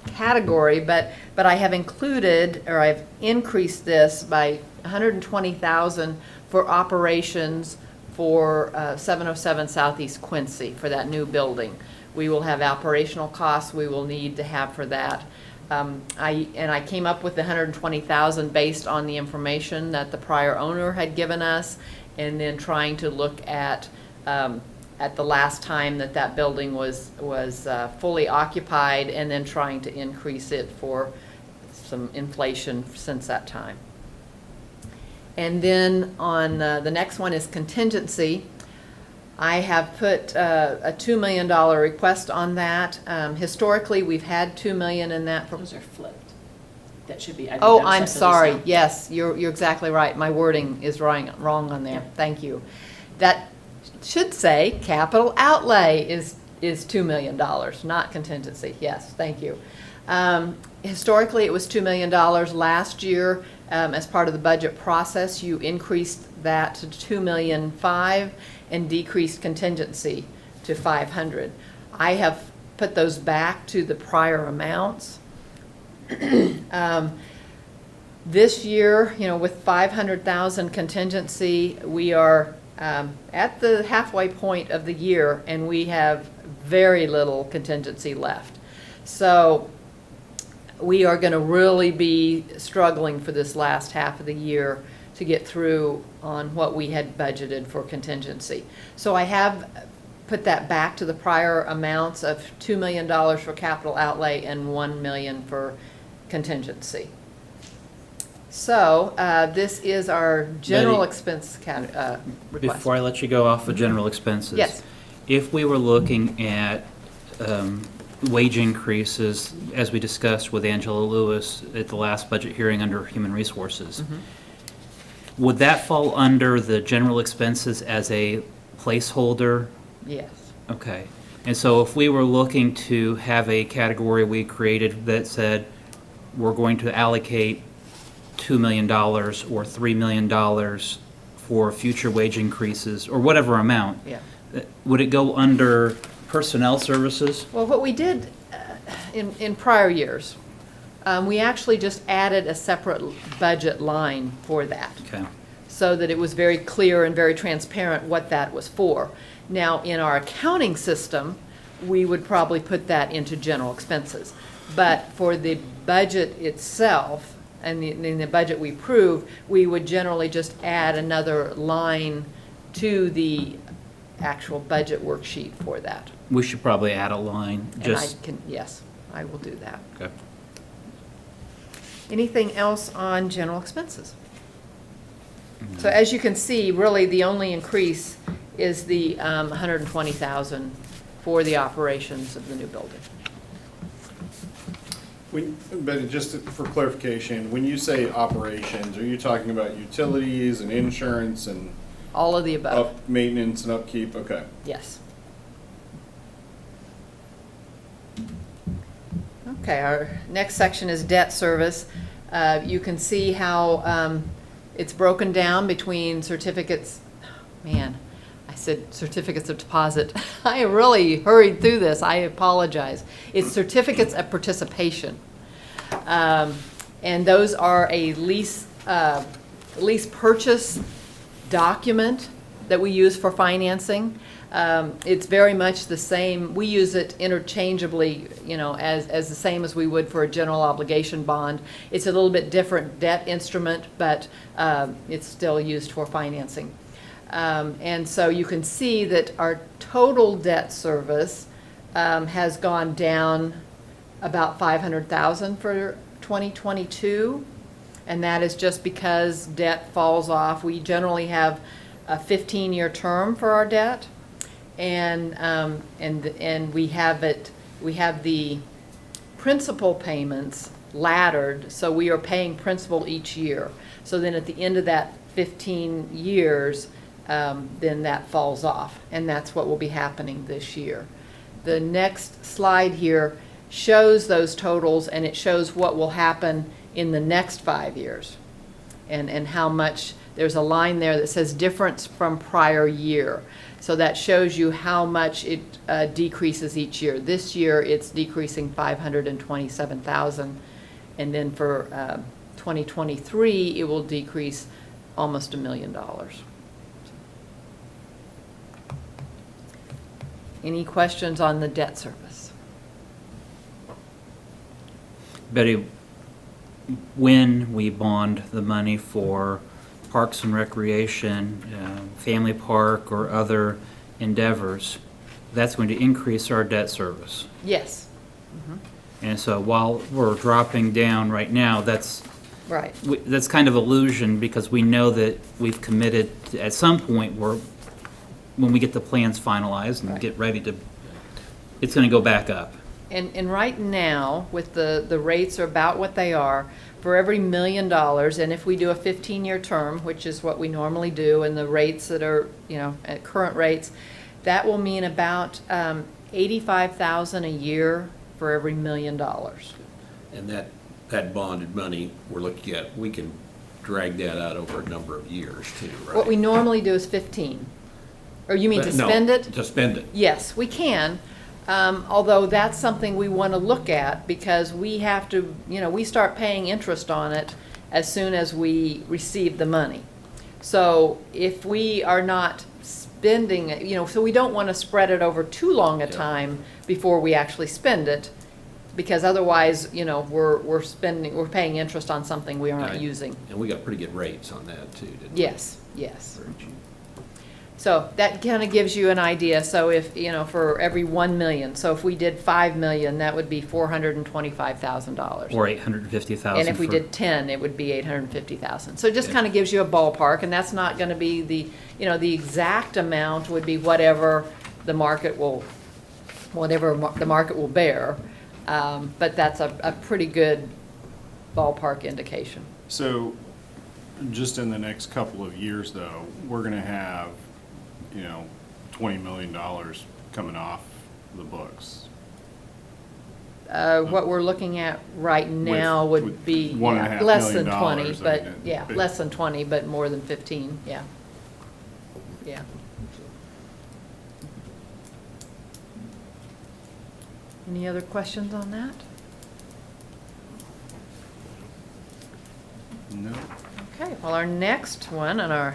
category, but I have included, or I've increased this by $120,000 for operations for 707 Southeast Quincy for that new building. We will have operational costs we will need to have for that. I came up with the $120,000 based on the information that the prior owner had given us, and then trying to look at the last time that building was fully occupied, and then trying to increase it for some inflation since that time. And then on the next one is contingency. I have put a $2 million request on that. Historically, we've had $2 million in that. Those are flipped. That should be. I think Oh, that was I'm set to the sorry. side. Yes, you're exactly right. My wording is wrong on there. Yeah. Thank you. That should say capital outlay is $2 million, not contingency. Yes, thank you. Historically, it was $2 million. Last year, as part of the budget process, you increased that to $2.5 million and decreased contingency to $500,000. I have put those back to the prior amounts. This year, with $500,000 contingency, we are at the halfway point of the year, and we have very little contingency left. So we are going to really be struggling for this last half of the year to get through on what we had budgeted for contingency. So I have put that back to the prior amounts of $2 million for capital outlay and $1 million for contingency. So this is our general Betty, expense request. Before I let you go off of general expenses. Yes. If we were looking at wage increases, as we discussed with Angela Lewis at the last budget hearing under Human Resources, would that fall under the general expenses as a placeholder? Yes. Okay. And so if we were looking to have a category we created that said we're going to allocate $2 million or $3 million for future wage increases or whatever amount, Yeah. would it go under personnel services? Well, what we did in prior years, we actually just added a separate budget line for that, Okay. so that it was very clear and very transparent what that was for. Now, in our accounting system, we would probably put that into general expenses. But for the budget itself, in the budget we approve, we would generally just add another line to the actual budget worksheet for that. We should probably add a line, And I just, can, yes, I will do that. okay. Anything else on general expenses? So as you can see, really, the only increase is the 120,000 for the operations of the new building. But just for clarification, when you say operations, are you talking about utilities and insurance and All of the above, maintenance and upkeep? Okay. yes. Okay, our next section is debt service. You can see how it's broken down between certificates, man, I said certificates of deposit. I really hurried through this, I apologize. It's certificates of participation. And those are a lease purchase document that we use for financing. It's very much the same, we use it interchangeably, you know, as the same as we would for a general obligation bond. It's a little bit different debt instrument, but it's still used for financing. And so you can see that our total debt service has gone down about 500,000 for 2022. And that is just because debt falls off. We generally have a 15-year term for our debt. And we have the principal payments laddered, so we are paying principal each year. So then at the end of that 15 years, then that falls off, and that's what will be happening this year. The next slide here shows those totals, and it shows what will happen in the next 5 years, and how much. There's a line there that says difference from prior year. So that shows you how much it decreases each year. This year, it's decreasing 527,000. And then for 2023, it will decrease almost $1 million. Any questions on the debt service? Betty, when we bond the money for Parks and Recreation, Family Park, or other endeavors, that's going to increase our debt service. Yes. And so while we're dropping down right now, that's Right. that's kind of illusion, because we know that we've committed to, at some point, when we get the plans finalized and Right. get ready to, it's going to go back up. And right now, with the rates are about what they are, for every $1 million, and if we do a 15-year term, which is what we normally do, and the rates that are, you know, at current rates, that will mean about $85,000 a year for every $1 million. And that bonded money we're looking at, we can drag that out over a number of years too, right? What we normally do is 15. Or you mean to No, spend it? To spend it. Yes, we can, although that's something we want to look at, because we have to, you know, we start paying interest on it as soon as we receive the money. So if we are not spending it, you know, so we don't want to spread it over too long a time before we actually spend it, because otherwise, you know, we're paying interest on something we aren't Right. using. And we got pretty good rates on that too, didn't we? Yes, yes. So that kind of gives you an idea. So if, you know, for every 1 million, so if we did 5 million, that would be $425,000. Or 850,000. And if we for- did 10, it would be 850,000. So it just kind of gives you a ballpark, and that's not going to be the, you know, the exact amount would be whatever the market will bear. But that's a pretty good ballpark indication. So, just in the next couple of years, though, we're gonna have, you know, $20 million coming off the books. What we're looking at right now with would be $1.5 less than million, 20, I but, mean, yeah, but- less than 20, but more than 15, yeah. Yeah. Any other questions on that? No. Okay, well, our next one on our,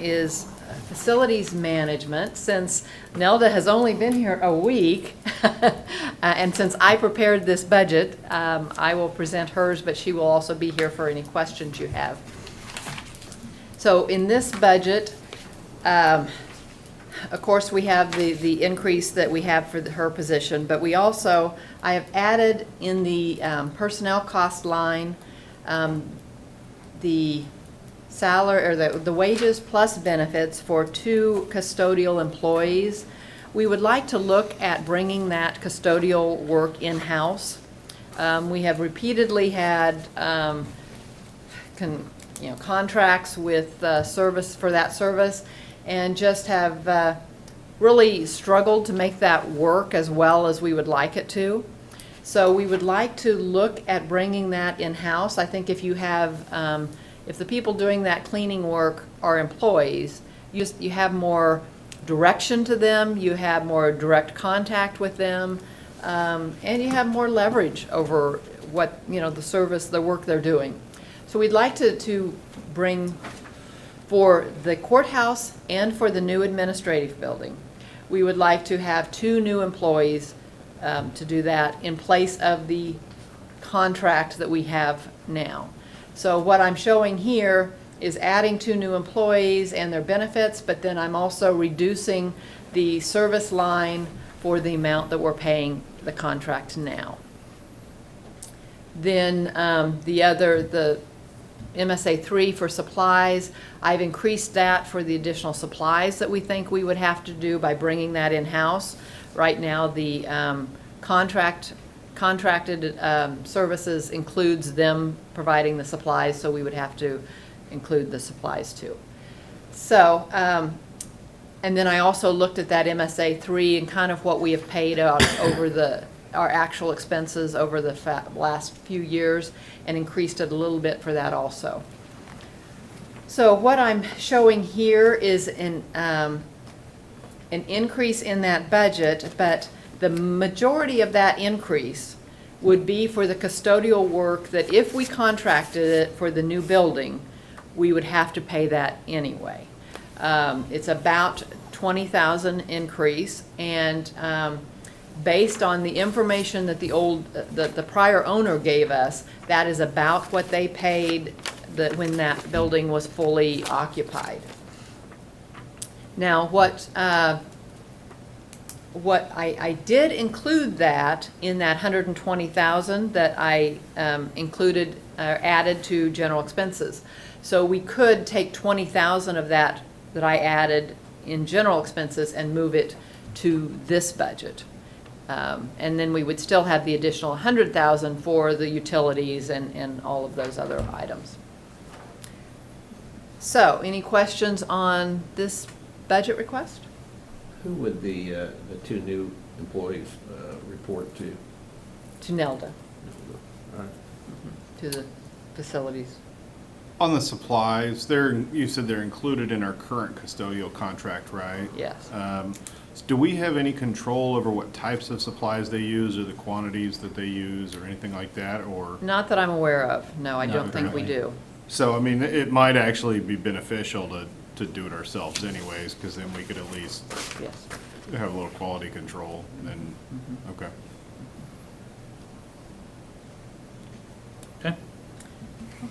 is facilities management, since Nelda has only been here a week, and since I prepared this budget, I will present hers, but she will also be here for any questions you have. So in this budget, of course, we have the increase that we have for her position, but we also, I have added in the personnel cost line, the salary, or the wages plus benefits for 2 custodial employees. We would like to look at bringing that custodial work in-house. We have repeatedly had contracts with service for that service, and just have really struggled to make that work as well as we would like it to. So we would like to look at bringing that in-house. I think if you have, if the people doing that cleaning work are employees, you have more direction to them, you have more direct contact with them, and you have more leverage over what, the service, the work they're doing. So we'd like to bring, for the courthouse and for the new administrative building, we would like to have 2 new employees to do that in place of the contract that we have now. So what I'm showing here is adding 2 new employees and their benefits, but then I'm also reducing the service line for the amount that we're paying the contract now. Then the MSA 3 for supplies, I've increased that for the additional supplies that we think we would have to do by bringing that in-house. Right now, the contracted services includes them providing the supplies, so we would have to include the supplies too. So, and then I also looked at that MSA 3 and kind of what we have paid out over our actual expenses over the last few years, and increased it a little bit for that also. So what I'm showing here is an increase in that budget, but the majority of that increase would be for the custodial work that if we contracted it for the new building, we would have to pay that anyway. It's about $20,000 increase, and based on the information that the prior owner gave us, that is about what they paid when that building was fully occupied. Now, what I did include that in that $120,000 that I added to general expenses. So we could take $20,000 of that I added in general expenses and move it to this budget. And then we would still have the additional $100,000 for the utilities and all of those other items. So, any questions on this budget request? Who would the 2 new employees report to? To Nelda, All right. to the facilities. On the supplies, you said they're included in our current custodial contract, right? Yes. Do we have any control over what types of supplies they use, or the quantities that they use, or anything like that, or? Not that I'm aware of. No, I don't think we do. So, I mean, it might actually be beneficial to do it ourselves anyways, because then we could at least Yes. have a little quality control, and, okay. Okay.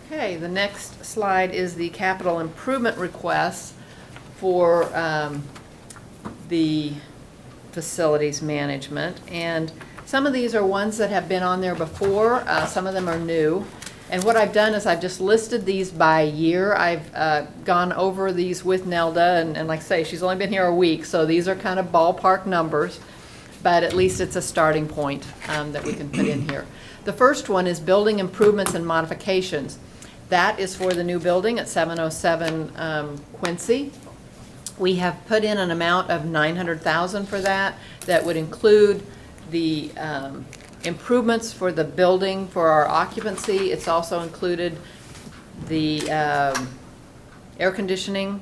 Okay, the next slide is the capital improvement requests for the facilities management. And some of these are ones that have been on there before, some of them are new. And what I've done is I've just listed these by year. I've gone over these with Nelda, and like I say, she's only been here a week, so these are kind of ballpark numbers, but at least it's a starting point that we can put in here. The first one is building improvements and modifications. That is for the new building at 707 Quincy. We have put in an amount of $900,000 for that. That would include the improvements for the building for our occupancy. It's also included the air conditioning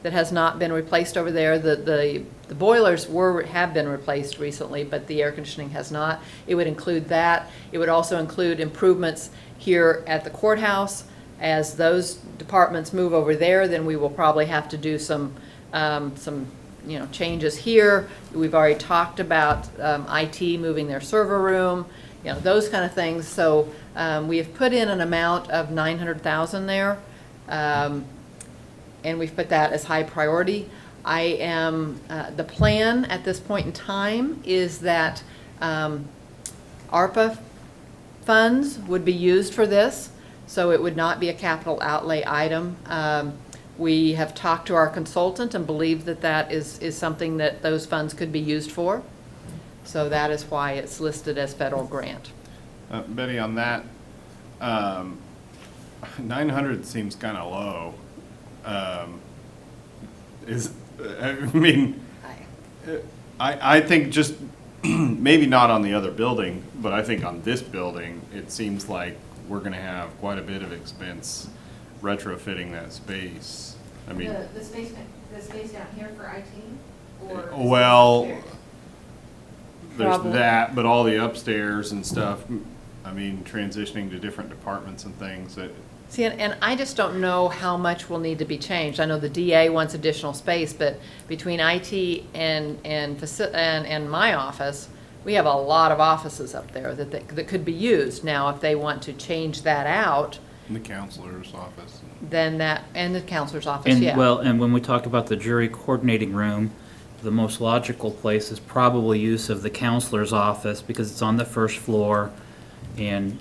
that has not been replaced over there. The boilers have been replaced recently, but the air conditioning has not. It would include that. It would also include improvements here at the courthouse. As those departments move over there, then we will probably have to do some some, changes here. We've already talked about IT moving their server room, those kind of things. So we have put in an amount of 900,000 there, and we've put that as high priority. The plan at this point in time is that ARPA funds would be used for this, so it would not be a capital outlay item. We have talked to our consultant and believe that that is something that those funds could be used for. So that is why it's listed as federal grant. Betty, on that, 900 seems kind of low. I think just, maybe not on the other building, but I think on this building, it seems like we're gonna have quite a bit of expense retrofitting that space. I mean, The space down here for IT, or? well, there's Probably. that, but all the upstairs and stuff, I mean, transitioning to different departments and things, See, and I just don't know how much will need to be changed. I know the DA wants additional space, but between IT and my office, we have a lot of offices up there that could be used. Now, if they want to change that out, in the counselor's office. then that, and the counselor's office, And, yeah. well, and when we talk about the jury coordinating room, the most logical place is probably use of the counselor's office because it's on the first floor and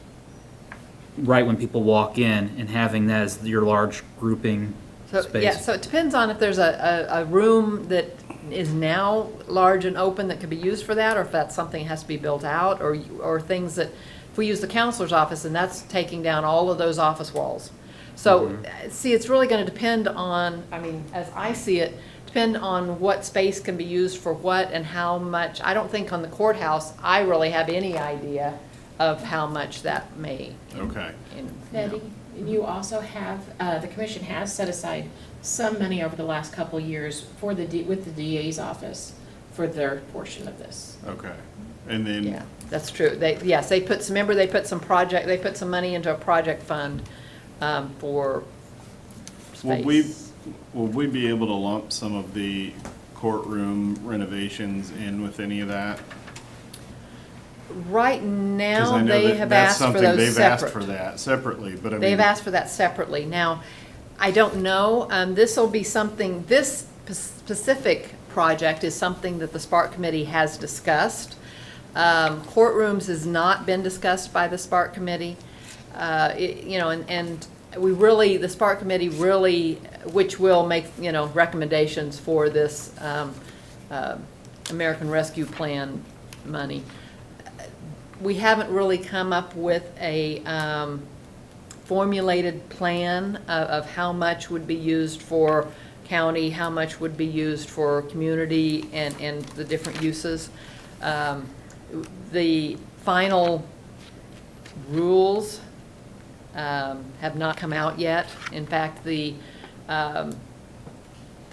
right when people walk in, and having that as your large grouping So, space. yeah, so it depends on if there's a room that is now large and open that could be used for that, or if that's something that has to be built out, or things that, if we use the counselor's office, and that's taking down all of those office walls. So, see, it's really gonna depend on, I mean, as I see it, depend on what space can be used for what and how much. I don't think on the courthouse, I really have any idea of how much that may. Okay. Betty, you also have, the commission has set aside some money over the last couple of years for with the DA's office for their portion of this. Okay. And then. Yeah, that's true. They put some, remember, they put some money into a project fund for space. Will we be able to lump some of the courtroom renovations in with any of that? Right 'Cause now, I know they that have that's asked for something those they've asked separate. for that separately, but I mean. They've asked for that separately. Now, I don't know, this will be something, this specific project is something that the Spark Committee has discussed. Courtrooms has not been discussed by the Spark Committee. And we really, the Spark Committee really, which will make, recommendations for this American Rescue Plan money. We haven't really come up with a formulated plan of how much would be used for county, how much would be used for community and the different uses. The final rules have not come out yet. In fact, the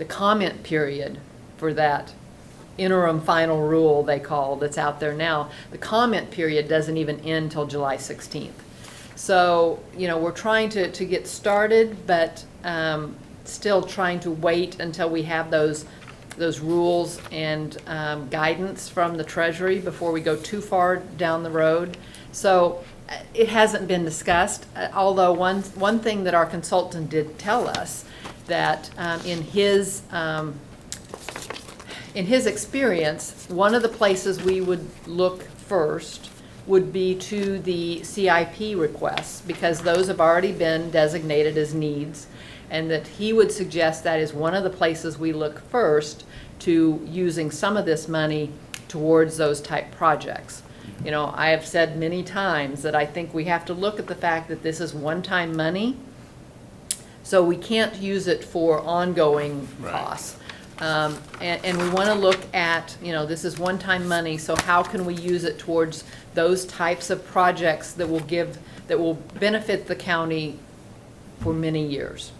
comment period for that interim final rule, they call, that's out there now, the comment period doesn't even end till July 16th. So, we're trying to get started, but still trying to wait until we have those rules and guidance from the Treasury before we go too far down the road. So it hasn't been discussed, although one thing that our consultant did tell us, that in his experience, one of the places we would look first would be to the CIP requests, because those have already been designated as needs, and that he would suggest that is one of the places we look first to using some of this money towards those type projects. I have said many times that I think we have to look at the fact that this is one-time money, so we can't use it for ongoing costs. And we want to look at, this is one-time money, so how can we use it towards those types of projects that will benefit the county for many years.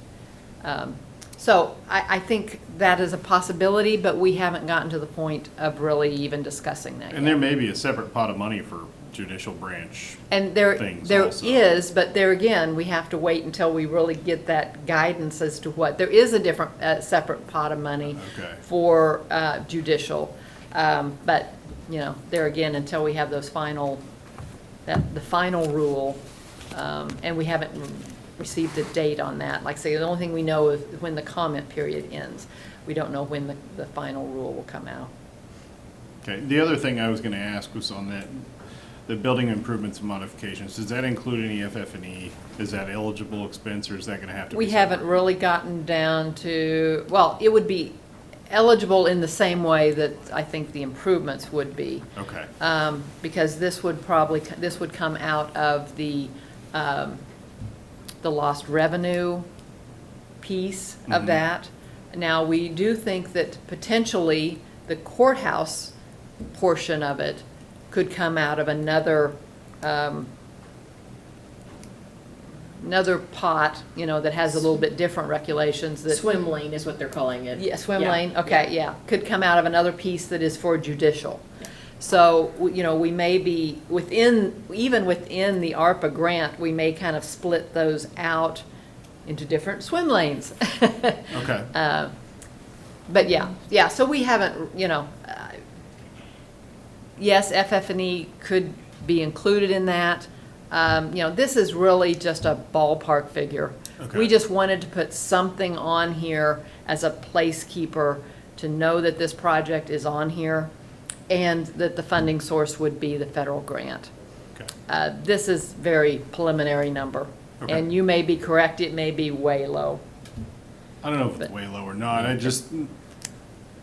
So I think that is a possibility, but we haven't gotten to the point of really even discussing that yet. And there may be a separate pot of money for judicial branch. And there Things is, also. but there again, we have to wait until we really get that guidance as to what, there is a different, separate pot of money Okay. for judicial. But, you know, there again, until we have those final, the final rule, and we haven't received a date on that. Like I say, the only thing we know is when the comment period ends. We don't know when the final rule will come out. Okay, the other thing I was gonna ask was on that, the building improvements and modifications, does that include any FF&E? Is that eligible expense, or is that gonna have to be? We haven't separate? really gotten down to, well, it would be eligible in the same way that I think the improvements would be. Okay, Because this would probably, this would come out of the lost revenue piece of Mhm. that. Now, we do think that potentially the courthouse portion of it could come out of another, another pot, you know, that has a little bit different regulations that. Swim lane is what they're calling it. Yeah, swim Yeah, lane, okay, yeah, could come out of another piece that is for judicial. So, you know, we may be within, even within the ARPA grant, we may kind of split those out into different swim lanes. okay. But yeah, so we haven't, you know, yes, FF&E could be included in that. You know, this is really just a ballpark figure. Okay. We just wanted to put something on here as a placekeeper to know that this project is on here and that the funding source would be the federal grant. Okay. This is very preliminary number. Okay. And you may be correct, it may be way low. I don't know if it's But- way low or not, I just,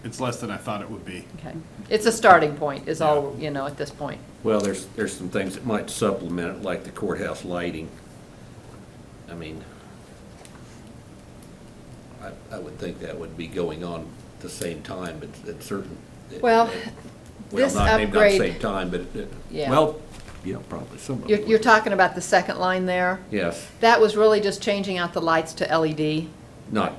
it's less than I thought it would be. Okay. It's a starting point, is all, you know, at this point. Well, there's some things that might supplement it, like the courthouse lighting. I mean, I would think that would be going on at the same time, but at certain. Well, Well, this not, maybe not upgrade- same time, but, Yeah. well, yeah, probably some of You're talking about the second line there? Yes, That was really just changing out the lights to LED. not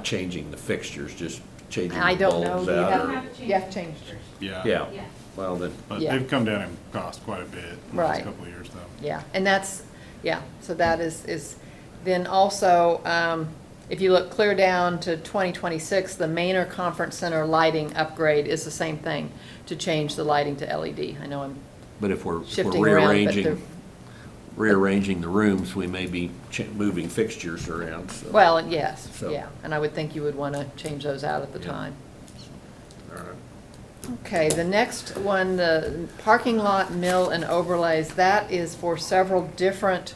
changing the fixtures, just changing I the don't know. bulbs Do you out. have- or- You have to change You have to the change. fixtures. Yeah. Yeah, Yeah. well, then, But Yeah. they've come down in cost quite a bit in the last Right. couple of years, though. Yeah, and that's, yeah, so that is, then also, if you look clear down to 2026, the Manor Conference Center lighting upgrade is the same thing, to change the lighting to LED. I know I'm but if we're shifting around, but they're, rearranging the rooms, we may be moving fixtures around, so. well, yes, So- yeah, and I would think you would want to change those out at the Yeah. time. All right. Okay, the next one, the parking lot mill and overlays, that is for several different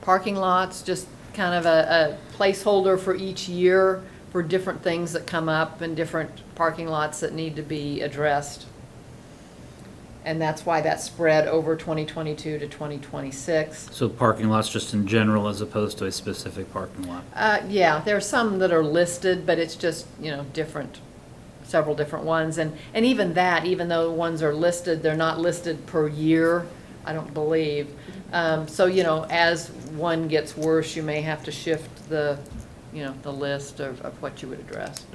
parking lots, just kind of a placeholder for each year for different things that come up and different parking lots that need to be addressed. And that's why that's spread over 2022 to 2026. So parking lots just in general as opposed to a specific parking lot? Yeah, there are some that are listed, but it's just, you know, different, several different ones. And even that, even though ones are listed, they're not listed per year, I don't believe. So, you know, as one gets worse, you may have to shift the, you know, the list of what you would address.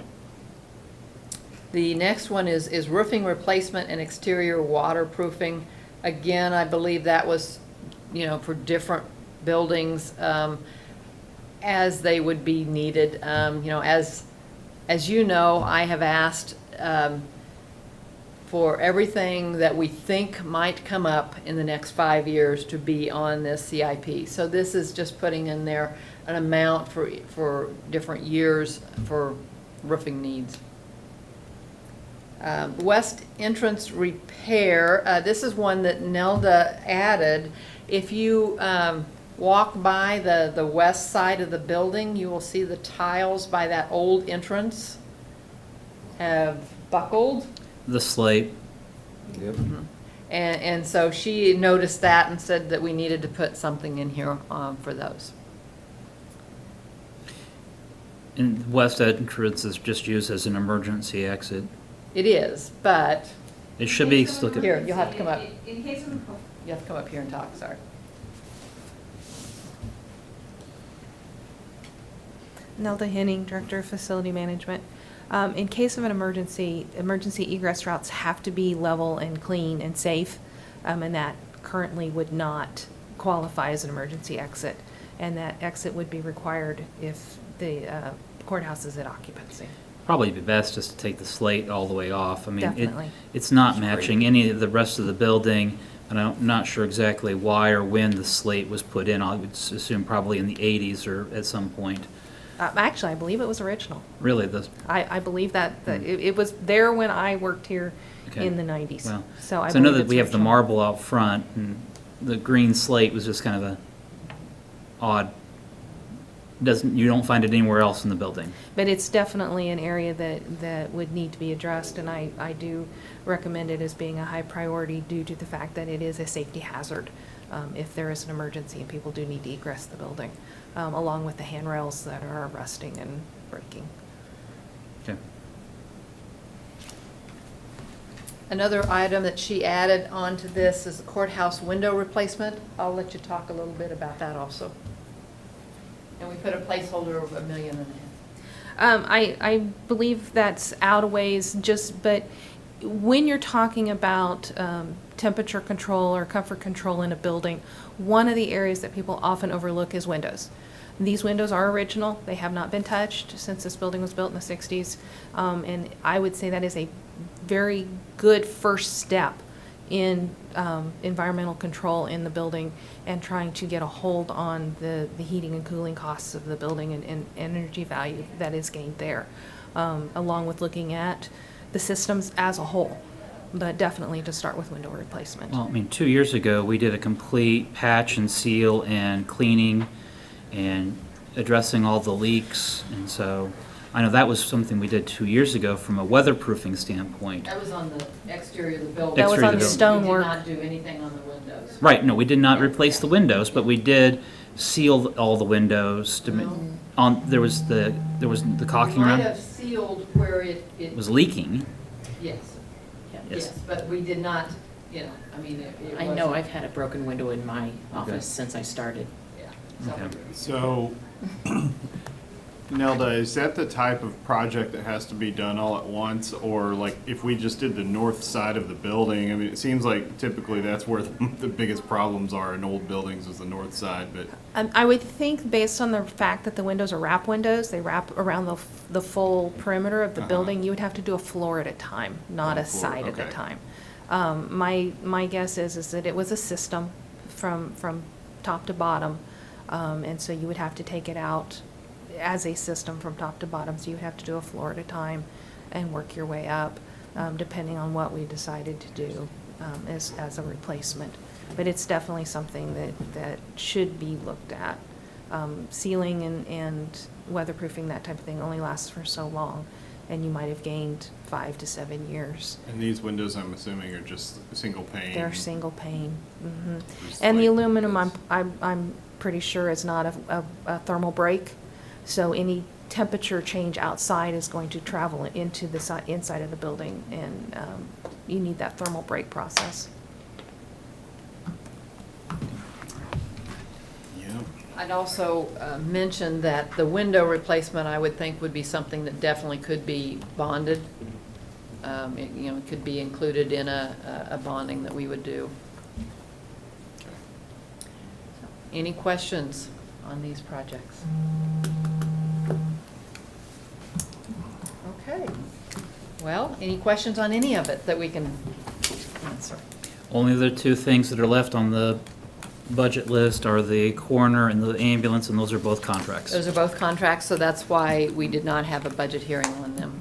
The next one is roofing replacement and exterior waterproofing. Again, I believe that was, you know, for different buildings, as they would be needed. You know, as you know, I have asked for everything that we think might come up in the next 5 years to be on this CIP. So this is just putting in there an amount for different years for roofing needs. West entrance repair, this is one that Nelda added. If you walk by the west side of the building, you will see the tiles by that old entrance have buckled. The slate, Yep. And so she noticed that and said that we needed to put something in here for those. and west entrance is just used as an emergency exit. It is, but, It should be, In case of look at, Here, you'll have to come up. In case of, you have to come up here and talk, sorry. Nelda Henning, Director of Facility Management. In case of an emergency, emergency egress routes have to be level and clean and safe, and that currently would not qualify as an emergency exit. And that exit would be required if the courthouse is at occupancy. Probably be best just to take the slate all the way off. I mean, Definitely. it's not matching any of the rest of the building, and I'm not sure exactly why or when the slate was put in. I would assume probably in the 80s or at some point. Actually, I believe it was original. Really, I believe that it was there when I worked here Okay. in the 90s. Well, So I so I know believe that it's we have the original. marble out front, and the green slate was just kind of a odd, you don't find it anywhere else in the building. But it's definitely an area that would need to be addressed, and I do recommend it as being a high priority due to the fact that it is a safety hazard if there is an emergency and people do need to egress the building, along with the handrails that are rusting and breaking. Okay. Another item that she added onto this is the courthouse window replacement. I'll let you talk a little bit about that also. And we put a placeholder of $1.5 million. I believe that's out of ways, but when you're talking about temperature control or comfort control in a building, one of the areas that people often overlook is windows. These windows are original. They have not been touched since this building was built in the 60s. And I would say that is a very good first step in environmental control in the building and trying to get a hold on the heating and cooling costs of the building and energy value that is gained there, along with looking at the systems as a whole, but definitely to start with window replacement. Well, I mean, 2 years ago, we did a complete patch and seal and cleaning and addressing all the leaks, and so I know that was something we did 2 years ago from a weatherproofing standpoint. That was on the exterior of the building. That was Exterior on of the the stonework. We did not do anything on the windows. Right, no, we did not replace the windows, but we did seal all the windows to there was the caulking We might around. have sealed where it Was leaking. yes, Yes. yes, but we did not, it I know wasn't- I've had a broken window in my office since I started. Yeah. Okay. So, Nelda, is that the type of project that has to be done all at once? Or like if we just did the north side of the building, I mean, it seems like typically that's where the biggest problems are in old buildings is the north side, but I would think based on the fact that the windows are wrap windows, they wrap around the full perimeter of the building, you would have to do a floor at a time, not a floor, side at a okay. time. My guess is that it was a system from top to bottom, and so you would have to take it out as a system from top to bottom, so you would have to do a floor at a time and work your way up, depending on what we decided to do as a replacement. But it's definitely something that should be looked at. Sealing and weatherproofing, that type of thing, only lasts for so long, and you might have gained 5 to 7 years. and these windows, I'm assuming, are just single pane. They're single pane. Mhm. Just And the like aluminum, this. I'm pretty sure is not a thermal break, so any temperature change outside is going to travel into the inside of the building, and you need that thermal break process. Yep. I'd also mention that the window replacement, I would think, would be something that definitely could be bonded. It could be included in a bonding that we would do. Any questions on these projects? Okay. Well, any questions on any of it that we can answer? Only the two things that are left on the budget list are the coroner and the ambulance, and those are both contracts. Those are both contracts, so that's why we did not have a budget hearing on them.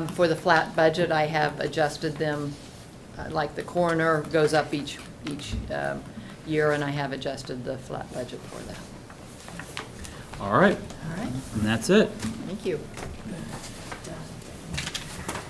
For the flat budget, I have adjusted them, like the coroner goes up each year, and I have adjusted the flat budget for that. All right, All right, and that's it. thank you.